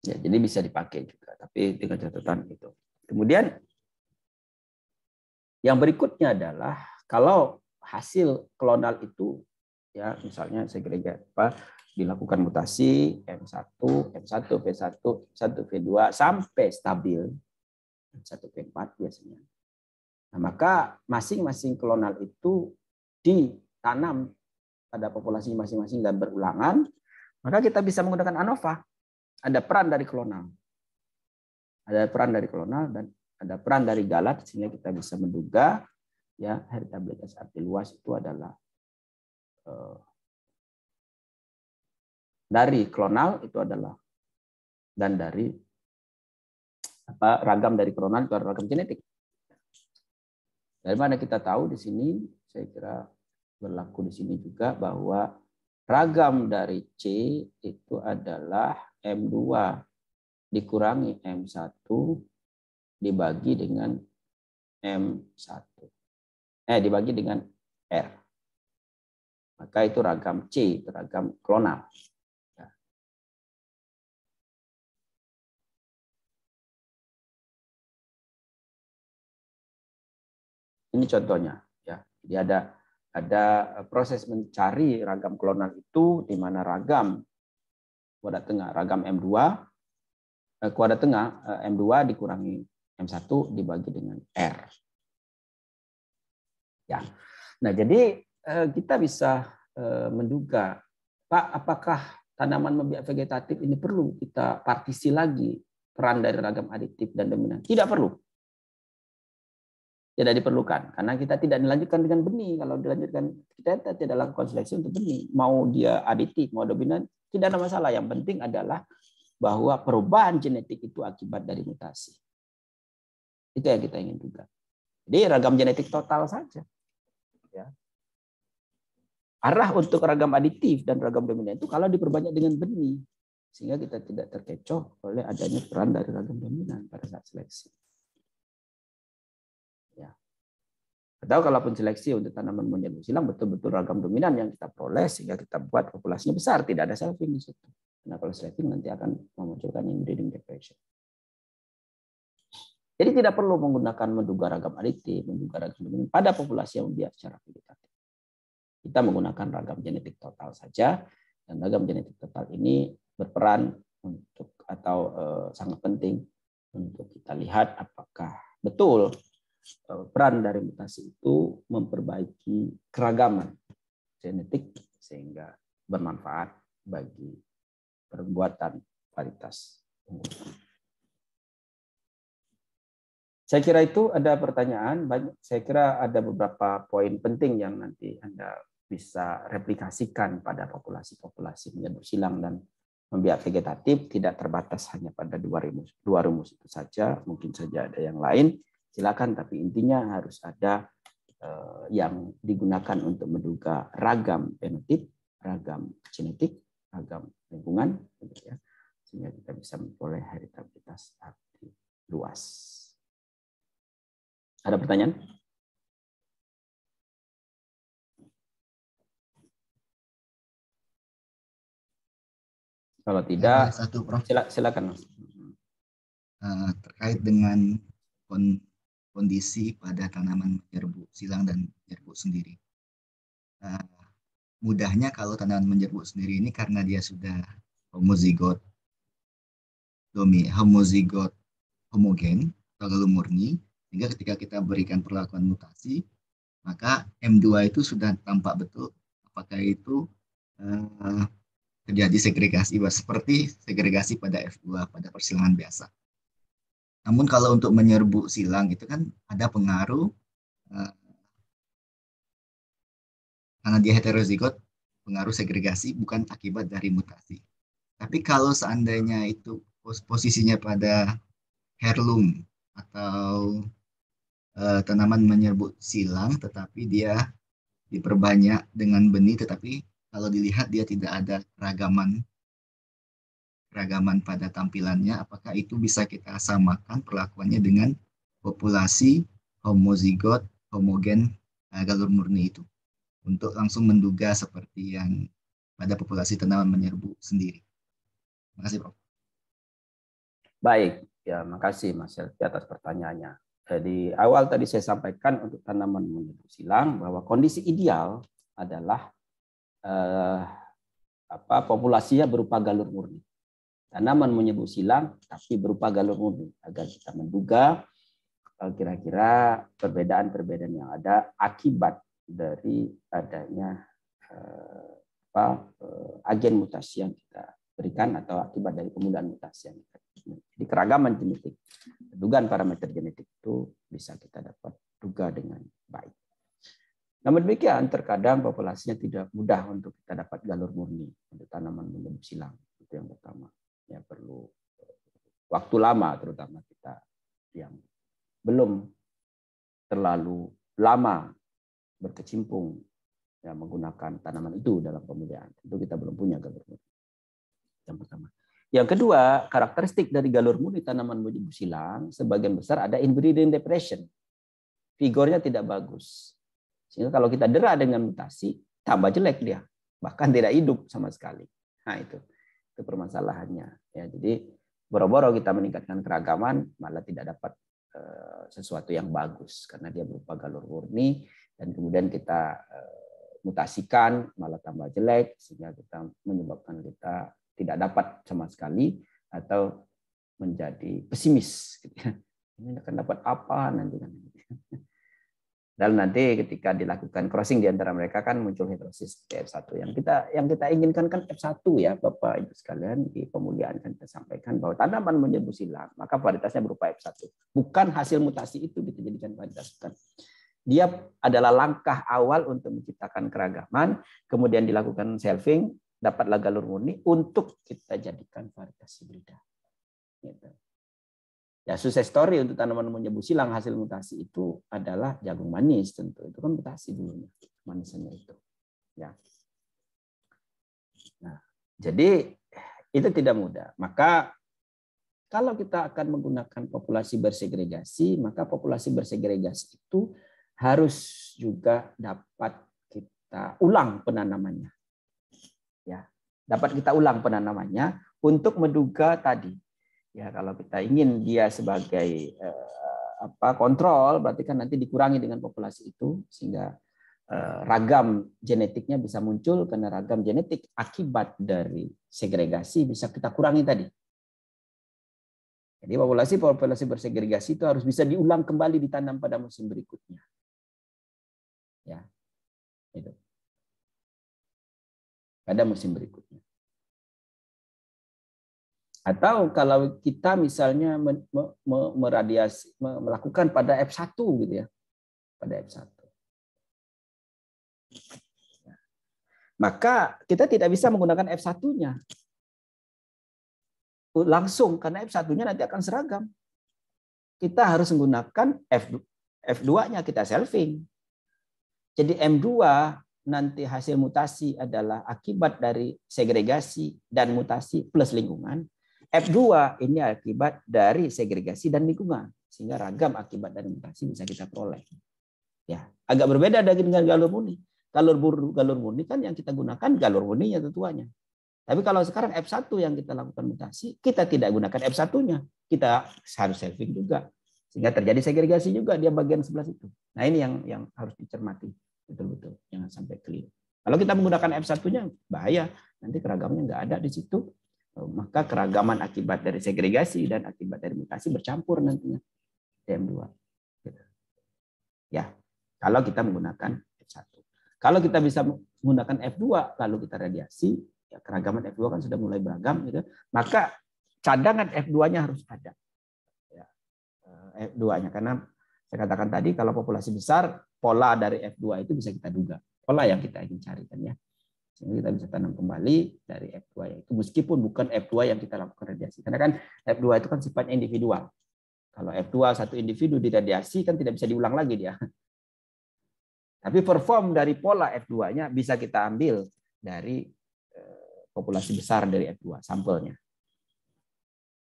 Ya, jadi bisa dipakai juga, tapi dengan catatan itu. Kemudian yang berikutnya adalah kalau hasil klonal itu, ya, misalnya segregasi dilakukan mutasi M1, M1, V1, M1, V2 sampai stabil M1, V4 biasanya. Nah, maka masing-masing klonal itu ditanam pada populasi masing-masing dan berulangan, maka kita bisa menggunakan ANOVA. Ada peran dari klonal. Ada peran dari klonal dan ada peran dari galat, sehingga kita bisa menduga, ya, heritabilitas arti luas itu adalah dari klonal itu adalah, dan dari ragam dari klonal itu adalah ragam genetik. Dari mana kita tahu di sini, saya kira berlaku di sini juga bahwa ragam dari C itu adalah M2 dikurangi M1 dibagi dengan M1. Dibagi dengan R. Maka itu ragam C, itu ragam klonal. Ini contohnya, ya. Jadi ada proses mencari ragam klonal itu di mana ragam kuadrat tengah ragam M2 kuadrat tengah M2 dikurangi M1 dibagi dengan R. Ya. Nah, jadi kita bisa menduga, Pak, apakah tanaman membiak vegetatif ini perlu kita partisi lagi peran dari ragam aditif dan dominan? Tidak perlu. Tidak diperlukan karena kita tidak dilanjutkan dengan benih. Kalau dilanjutkan, kita tidak lakukan seleksi untuk benih. Mau dia aditif, mau dominan, tidak ada masalah. Yang penting adalah bahwa perubahan genetik itu akibat dari mutasi. Itu yang kita ingin duga. Jadi ragam genetik total saja. Ya. Arah untuk ragam aditif dan ragam dominan itu kalau diperbanyak dengan benih, sehingga kita tidak terkecoh oleh adanya peran dari ragam dominan pada saat seleksi. Ya. Atau kalaupun seleksi untuk tanaman menyeduh silang, betul-betul ragam dominan yang kita peroleh sehingga kita buat populasinya besar, tidak ada selfing di situ. Nah, kalau selfing nanti akan memunculkan inbreeding depression. Jadi tidak perlu menggunakan menduga ragam adiktif, menduga ragam genetik pada populasi yang bias secara vegetatif. Kita menggunakan ragam genetik total saja, dan ragam genetik total ini berperan untuk atau sangat penting untuk kita lihat apakah betul peran dari mutasi itu memperbaiki keragaman genetik sehingga bermanfaat bagi perbuatan varietas unggul. Saya kira itu ada pertanyaan. Saya kira ada beberapa poin penting yang nanti Anda bisa replikasikan pada populasi-populasi menyerbu silang dan membiak vegetatif, tidak terbatas hanya pada dua rumus itu saja. Mungkin saja ada yang lain. Silakan, tapi intinya harus ada yang digunakan untuk menduga ragam fenotip, ragam genetik, ragam lingkungan, gitu ya, sehingga kita bisa memperoleh heritabilitas arti luas. Ada pertanyaan? Kalau tidak, satu, Prof. Silakan. Terkait dengan kondisi pada tanaman menyerbuk silang dan menyerbuk sendiri. Mudahnya kalau tanaman menyerbuk sendiri ini karena dia sudah homozigot homogen atau galur murni, sehingga ketika kita berikan perlakuan mutasi, maka M2 itu sudah tampak betul apakah itu terjadi segregasi, seperti segregasi pada F2 pada persilangan biasa. Namun kalau untuk menyerbuk silang itu kan ada pengaruh karena dia heterozigot, pengaruh segregasi bukan akibat dari mutasi. Tapi kalau seandainya itu posisinya pada heirloom atau tanaman menyerbuk silang, tetapi dia diperbanyak dengan benih, tetapi kalau dilihat dia tidak ada keragaman pada tampilannya, apakah itu bisa kita samakan perlakuannya dengan populasi homozigot homogen galur murni itu, untuk langsung menduga seperti yang pada populasi tanaman menyerbuk sendiri. Terima kasih, Prof. Baik, ya makasih Mas Selvi atas pertanyaannya. Jadi awal tadi saya sampaikan untuk tanaman menyerbuk silang bahwa kondisi ideal adalah populasinya berupa galur murni. Tanaman menyerbuk silang tapi berupa galur murni agar kita menduga kira-kira perbedaan-perbedaan yang ada akibat dari adanya agen mutasi yang kita berikan atau akibat dari kemudahan mutasi yang kita berikan. Jadi keragaman genetik, dugaan parameter genetik itu bisa kita dapat duga dengan baik. Namun demikian, terkadang populasinya tidak mudah untuk kita dapat galur murni untuk tanaman menyerbuk silang. Itu yang pertama. Ya, perlu waktu lama, terutama kita yang belum terlalu lama berkecimpung ya, menggunakan tanaman itu dalam pemeliharaan. Tentu kita belum punya galur murni. Yang pertama. Yang kedua, karakteristik dari galur murni tanaman menyerbuk silang sebagian besar ada inbreeding depression. Figurnya tidak bagus. Sehingga kalau kita dera dengan mutasi, tambah jelek dia. Bahkan tidak hidup sama sekali. Nah, itu permasalahannya. Ya, jadi boro-boro kita meningkatkan keragaman, malah tidak dapat sesuatu yang bagus. Karena dia berupa galur murni, dan kemudian kita mutasikan, malah tambah jelek, sehingga kita menyebabkan kita tidak dapat sama sekali atau menjadi pesimis. Ini akan dapat apa nanti? Dan nanti ketika dilakukan crossing di antara mereka kan muncul heterosis F1. Yang kita inginkan kan F1 ya, Bapak Ibu sekalian, di pemulihan kan kita sampaikan bahwa tanaman menyerbuk silang, maka varietasnya berupa F1. Bukan hasil mutasi itu kita jadikan varietas. Bukan. Dia adalah langkah awal untuk menciptakan keragaman, kemudian dilakukan selfing, dapatlah galur murni untuk kita jadikan varietas hibrida. Gitu. Ya, sukses story untuk tanaman menyerbuk silang hasil mutasi itu adalah jagung manis, tentu itu kan mutasi dulunya, manisannya itu. Ya. Nah, jadi itu tidak mudah. Maka kalau kita akan menggunakan populasi bersegregasi, maka populasi bersegregasi itu harus juga dapat kita ulang penanamannya. Ya, dapat kita ulang penanamannya untuk menduga tadi Ya, kalau kita ingin dia sebagai kontrol, berarti kan nanti dikurangi dengan populasi itu sehingga ragam genetiknya bisa muncul, karena ragam genetik akibat dari segregasi bisa kita kurangi tadi. Jadi populasi bersegregasi itu harus bisa diulang kembali ditanam pada musim berikutnya. Ya, itu. Pada musim berikutnya. Atau kalau kita misalnya melakukan pada F1 gitu ya. Pada F1. Maka kita tidak bisa menggunakan F1-nya. Langsung, karena F1-nya nanti akan seragam. Kita harus menggunakan F2-nya, kita selfing. Jadi M2 nanti hasil mutasi adalah akibat dari segregasi dan mutasi plus lingkungan. F2 ini akibat dari segregasi dan lingkungan, sehingga ragam akibat dari mutasi bisa kita peroleh. Ya, agak berbeda dengan galur murni. Galur murni kan yang kita gunakan galur murninya tentuanya. Tapi kalau sekarang F1 yang kita lakukan mutasi, kita tidak gunakan F1-nya. Kita harus selfing juga. Sehingga terjadi segregasi juga dia bagian sebelah situ. Nah, ini yang harus dicermati betul-betul, jangan sampai keliru. Kalau kita menggunakan F1-nya bahaya, nanti keragamnya nggak ada di situ. Maka keragaman akibat dari segregasi dan akibat dari mutasi bercampur nantinya DM2. Ya, kalau kita menggunakan F1. Kalau kita bisa menggunakan F2 lalu kita radiasi, ya keragaman F2 kan sudah mulai beragam gitu. Maka cadangan F2-nya harus ada. Ya, F2-nya karena saya katakan tadi kalau populasi besar pola dari F2 itu bisa kita duga. Pola yang kita ingin cari kan ya. Sehingga kita bisa tanam kembali dari F2 itu meskipun bukan F2 yang kita lakukan radiasi. Karena kan F2 itu kan sifatnya individual. Kalau F2 satu individu diradiasi kan tidak bisa diulang lagi dia. Tapi perform dari pola F2-nya bisa kita ambil dari populasi besar dari F2 sampelnya.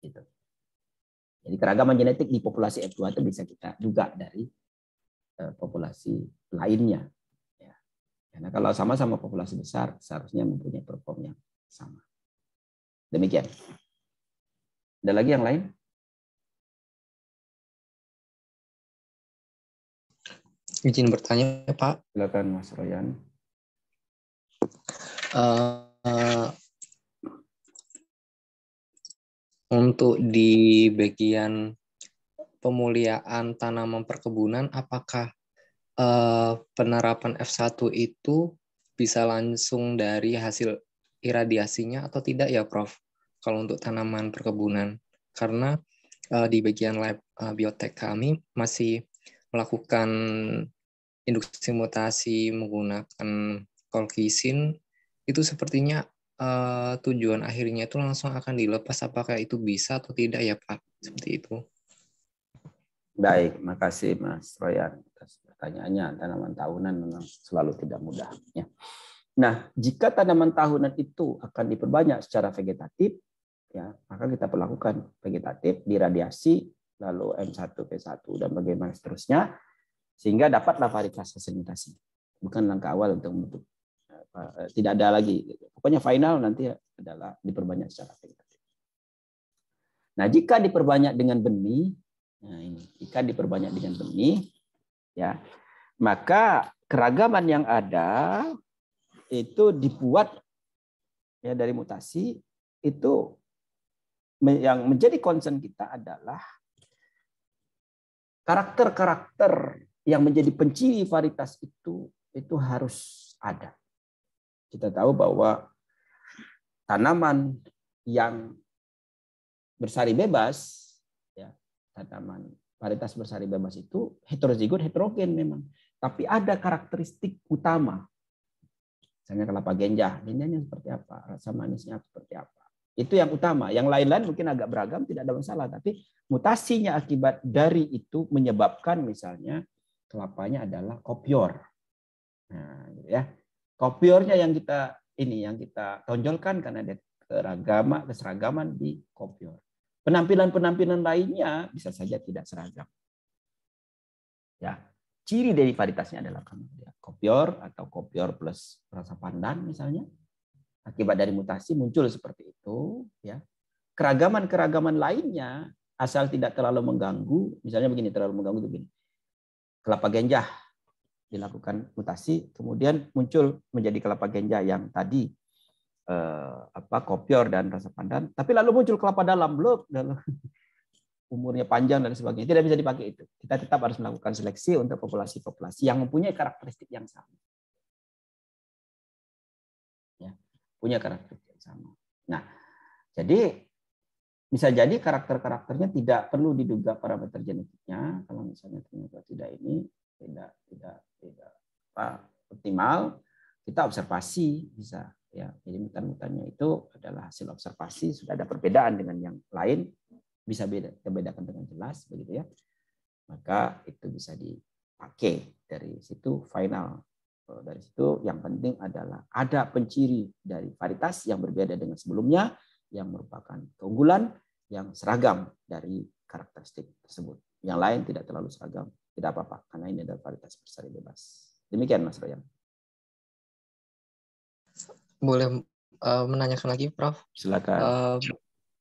Gitu. Jadi keragaman genetik di populasi F2 itu bisa kita duga dari populasi lainnya. Karena kalau sama-sama populasi besar, seharusnya mempunyai perform yang sama. Demikian. Ada lagi yang lain? Izin bertanya, Pak. Silakan, Mas Royan. Untuk di bagian pemuliaan tanaman perkebunan, apakah penerapan F1 itu bisa langsung dari hasil iradiasinya atau tidak ya, Prof? Kalau untuk tanaman perkebunan, karena di bagian lab biotek kami masih melakukan induksi mutasi menggunakan colchicine, itu sepertinya tujuan akhirnya itu langsung akan dilepas. Apakah itu bisa atau tidak ya, Pak? Seperti itu. Baik, makasih Mas Royan atas pertanyaannya. Tanaman tahunan memang selalu tidak mudah. Ya. Nah, jika tanaman tahunan itu akan diperbanyak secara vegetatif, ya, maka kita perlakukan vegetatif, diradiasi, lalu M1, P1, dan bagaimana seterusnya, sehingga dapatlah varietas hasil mutasi. Bukan langkah awal untuk membentuk. Tidak ada lagi. Pokoknya final nanti adalah diperbanyak secara vegetatif. Nah, jika diperbanyak dengan benih, nah ini, jika diperbanyak dengan benih, ya, maka keragaman yang ada itu dibuat ya dari mutasi itu yang menjadi concern kita adalah karakter-karakter yang menjadi penciri varietas itu harus ada. Kita tahu bahwa tanaman yang bersari bebas, ya, tanaman varietas bersari bebas itu heterozigot heterogen memang, tapi ada karakteristik utama. Misalnya kelapa genjah, genjahnya seperti apa, rasa manisnya seperti apa. Itu yang utama. Yang lain-lain mungkin agak beragam, tidak ada masalah. Tapi mutasinya akibat dari itu menyebabkan misalnya kelapanya adalah kopior. Nah, gitu ya. Kopiornya yang kita tonjolkan karena ada keseragaman di kopior. Penampilan-penampilan lainnya bisa saja tidak seragam. Ya, ciri dari varietasnya adalah kopior atau kopior plus rasa pandan misalnya. Akibat dari mutasi muncul seperti itu, ya. keragaman-keragaman lainnya asal tidak terlalu mengganggu, misalnya begini, terlalu mengganggu itu begini. Kelapa genjah dilakukan mutasi, kemudian muncul menjadi kelapa genjah yang tadi kopior dan rasa pandan, tapi lalu muncul kelapa dalam, umurnya panjang dan sebagainya, tidak bisa dipakai itu. Kita tetap harus melakukan seleksi untuk populasi-populasi yang mempunyai karakteristik yang sama. Ya, punya karakteristik yang sama. Nah, jadi bisa jadi karakter-karakternya tidak perlu diduga parameter genetiknya. Kalau misalnya ternyata tidak optimal, kita observasi bisa. Ya, jadi mutan-mutannya itu adalah hasil observasi, sudah ada perbedaan dengan yang lain, bisa dibedakan dengan jelas, begitu ya. Maka itu bisa dipakai dari situ final. Dari situ yang penting adalah ada penciri dari varietas yang berbeda dengan sebelumnya, yang merupakan keunggulan yang seragam dari karakteristik tersebut. Yang lain tidak terlalu seragam, tidak apa-apa, karena ini adalah varietas bersari bebas. Demikian Mas Royan. Boleh menanyakan lagi, Prof? Silakan.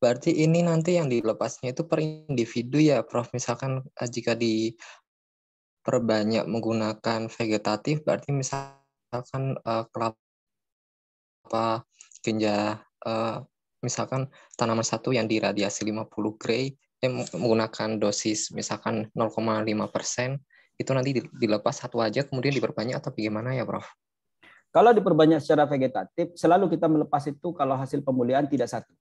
Berarti ini nanti yang dilepasnya itu per individu ya, Prof? Misalkan jika diperbanyak menggunakan vegetatif, berarti misalkan kelapa genjah, misalkan tanaman satu yang diradiasi 50 gray, menggunakan dosis misalkan 0,5%, itu nanti dilepas satu aja, kemudian diperbanyak atau bagaimana ya, Prof? Kalau diperbanyak secara vegetatif, selalu kita melepas itu kalau hasil pemulihan tidak satu.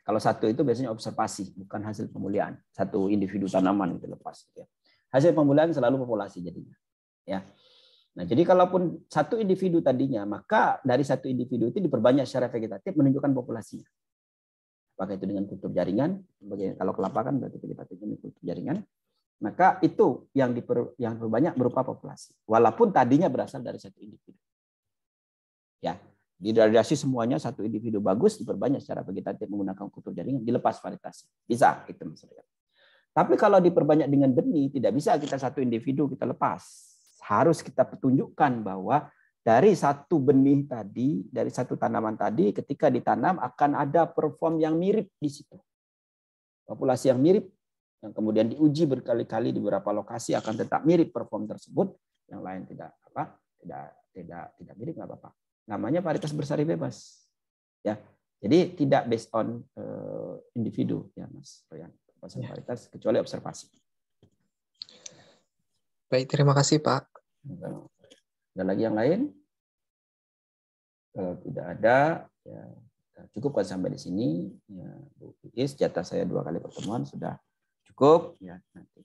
Kalau satu itu biasanya observasi, bukan hasil pemulihan. Satu individu tanaman itu lepas. Ya. Hasil pemulihan selalu populasi jadinya. Ya. Nah, jadi kalaupun satu individu tadinya, maka dari satu individu itu diperbanyak secara vegetatif menunjukkan populasinya. Apakah itu dengan kultur jaringan? Kalau kelapa kan berarti vegetatif ini kultur jaringan. Maka itu yang diperbanyak berupa populasi. Walaupun tadinya berasal dari satu individu. Ya, diradiasi semuanya satu individu bagus diperbanyak secara vegetatif menggunakan kultur jaringan, dilepas varietas. Bisa itu maksudnya. Tapi kalau diperbanyak dengan benih, tidak bisa kita satu individu kita lepas. Harus kita tunjukkan bahwa dari satu benih tadi, dari satu tanaman tadi, ketika ditanam akan ada perform yang mirip di situ. Populasi yang mirip, yang kemudian diuji berkali-kali di beberapa lokasi akan tetap mirip perform tersebut, yang lain tidak mirip, nggak apa-apa. Namanya varietas bersari bebas. Ya, jadi tidak based on individu, ya Mas Royan. Varietas kecuali observasi. Baik, terima kasih Pak. Ada lagi yang lain? Kalau tidak ada, ya cukupkan sampai di sini. Ya, Bu Iis, jatah saya 2 kali pertemuan sudah cukup. Ya, nanti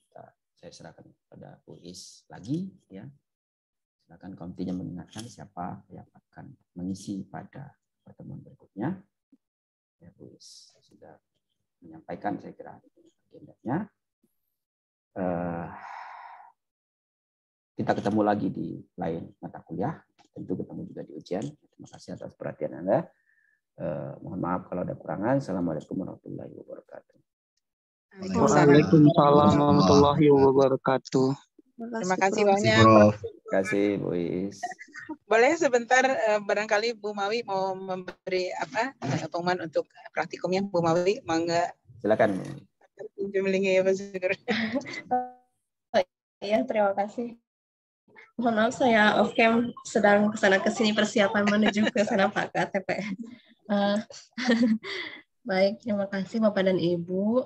saya serahkan kepada Bu Iis lagi. Ya, silakan komitinya mengingatkan siapa yang akan mengisi pada pertemuan berikutnya. Ya, Bu Iis sudah menyampaikan, saya kira agendanya. Kita ketemu lagi di lain mata kuliah, tentu ketemu juga di ujian. Terima kasih atas perhatian Anda. Mohon maaf kalau ada kurangan. Assalamualaikum warahmatullahi wabarakatuh. Waalaikumsalam warahmatullahi wabarakatuh. Terima kasih banyak. Terima kasih Bu Is. Boleh sebentar barangkali Bu Mawi mau memberi pengumuman untuk praktikumnya. Bu Mawi, mangga. Silakan. Jumlahnya ya Pak Syukur. Ya, terima kasih. Mohon maaf saya off cam sedang kesana kesini persiapan menuju ke sana Pak ke ATP. Baik, terima kasih Bapak dan Ibu.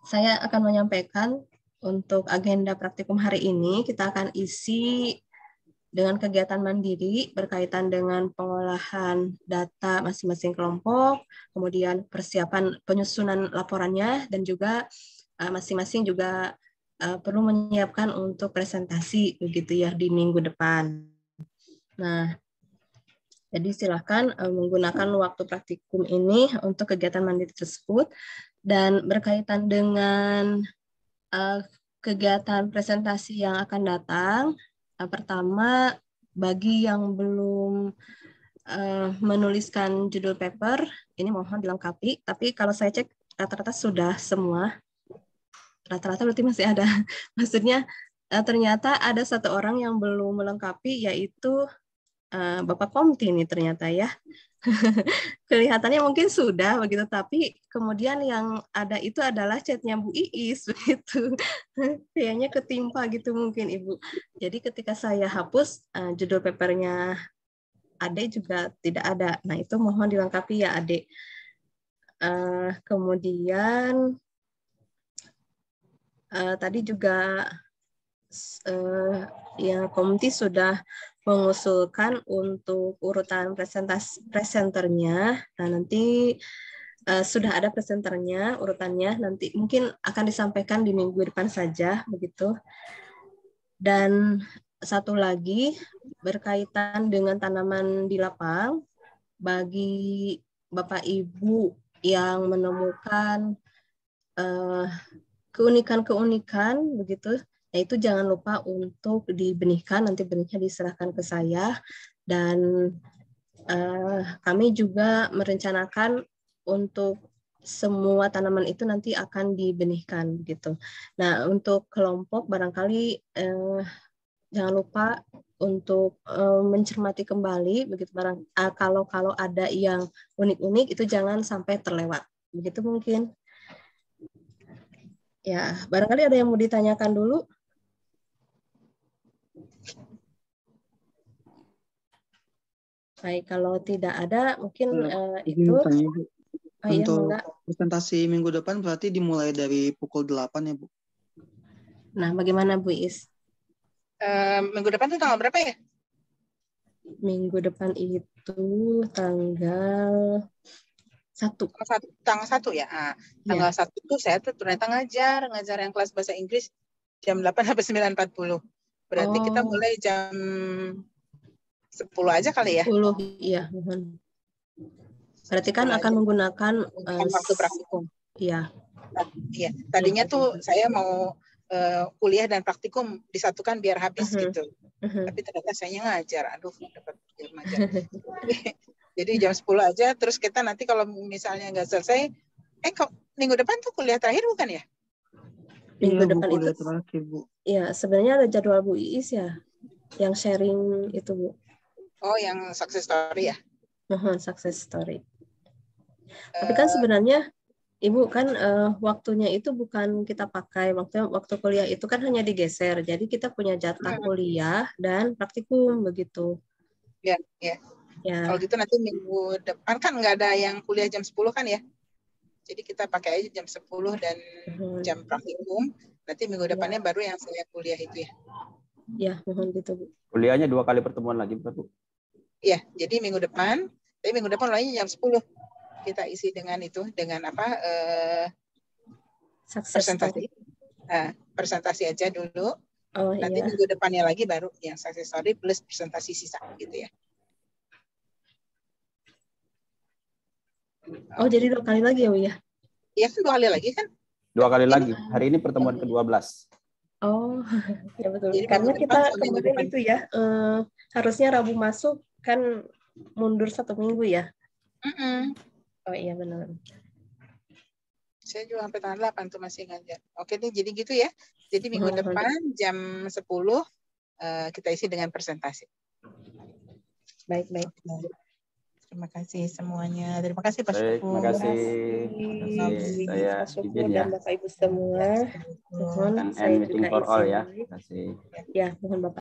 Saya akan menyampaikan untuk agenda praktikum hari ini. Kita akan isi dengan kegiatan mandiri berkaitan dengan pengolahan data masing-masing kelompok, kemudian persiapan penyusunan laporannya, dan juga masing-masing juga perlu menyiapkan untuk presentasi begitu ya di minggu depan. Nah, jadi silakan menggunakan waktu praktikum ini untuk kegiatan mandiri tersebut, dan berkaitan dengan kegiatan presentasi yang akan datang. Pertama, bagi yang belum menuliskan judul paper, ini mohon dilengkapi. Tapi kalau saya cek rata-rata sudah semua. Rata-rata berarti masih ada. Maksudnya ternyata ada satu orang yang belum melengkapi, yaitu Bapak Komti ini ternyata ya. Kelihatannya mungkin sudah begitu, tapi kemudian yang ada itu adalah chatnya Bu Iis begitu. Kayaknya ketimpa gitu mungkin Ibu. Jadi ketika saya hapus judul papernya Ade juga tidak ada. Nah itu mohon dilengkapi ya Ade. Kemudian tadi juga ya komite sudah mengusulkan untuk urutan presenternya. Nah, nanti sudah ada presenternya, urutannya nanti mungkin akan disampaikan di minggu depan saja begitu. Dan satu lagi berkaitan dengan tanaman di lapang, bagi Bapak Ibu yang menemukan keunikan-keunikan begitu, nah itu jangan lupa untuk dibenihkan, nanti benihnya diserahkan ke saya, dan kami juga merencanakan untuk semua tanaman itu nanti akan dibenihkan gitu. Nah untuk kelompok barangkali jangan lupa untuk mencermati kembali begitu kalau ada yang unik-unik itu jangan sampai terlewat begitu mungkin. Ya, barangkali ada yang mau ditanyakan dulu. Baik, kalau tidak ada, mungkin itu. Untuk presentasi minggu depan berarti dimulai dari pukul 8 ya, Bu? Nah, bagaimana Bu Is? Minggu depan itu tanggal berapa ya? Minggu depan itu tanggal 1. Tanggal 1 ya. Nah, tanggal 1 itu saya tuh ternyata ngajar yang kelas bahasa Inggris jam 8 sampai 9.40. Berarti kita mulai jam 10 aja kali ya? 10, iya. Berarti kan akan menggunakan waktu praktikum. Iya. Iya. Tadinya tuh saya mau kuliah dan praktikum disatukan biar habis gitu. Tapi ternyata saya ngajar. Aduh, dapat jam ngajar. Jadi jam 10 aja, terus kita nanti kalau misalnya nggak selesai, kok minggu depan tuh kuliah terakhir bukan ya? Minggu depan itu terakhir, Bu. Ya, sebenarnya ada jadwal Bu Iis ya, yang sharing itu Bu. Oh, yang success story ya? Success story. Tapi kan sebenarnya Ibu kan waktunya itu bukan kita pakai, waktu kuliah itu kan hanya digeser. Jadi kita punya jatah kuliah dan praktikum begitu. Ya. Kalau gitu nanti minggu depan kan nggak ada yang kuliah jam 10 kan ya? Jadi kita pakai aja jam 10 dan jam praktikum. Nanti minggu depannya baru yang saya kuliah itu ya. Ya, mohon gitu Bu. Kuliahnya 2 kali pertemuan lagi, Bu? Iya, jadi minggu depan mulainya jam 10. Kita isi dengan itu, dengan apa? Presentasi. Presentasi aja dulu. Nanti minggu depannya lagi baru yang success story plus presentasi sisa gitu ya. Oh, jadi 2 kali lagi ya Bu ya? Iya kan 2 kali lagi kan? 2 kali lagi. Hari ini pertemuan ke-12. Oh, ya betul. Jadi karena kita kemarin itu ya, harusnya Rabu masuk kan mundur 1 minggu ya. Oh iya benar. Saya juga sampai tanggal 8 tuh masih ngajar. Oke nih, jadi gitu ya. Jadi minggu depan jam 10 kita isi dengan presentasi. Baik. Terima kasih semuanya. Terima kasih Pak Syukur. Terima kasih. Saya izin ya. Dan Bapak Ibu semua. Mohon Dan saya meeting juga for all izin. ya. Terima kasih. Ya, mohon Bapak.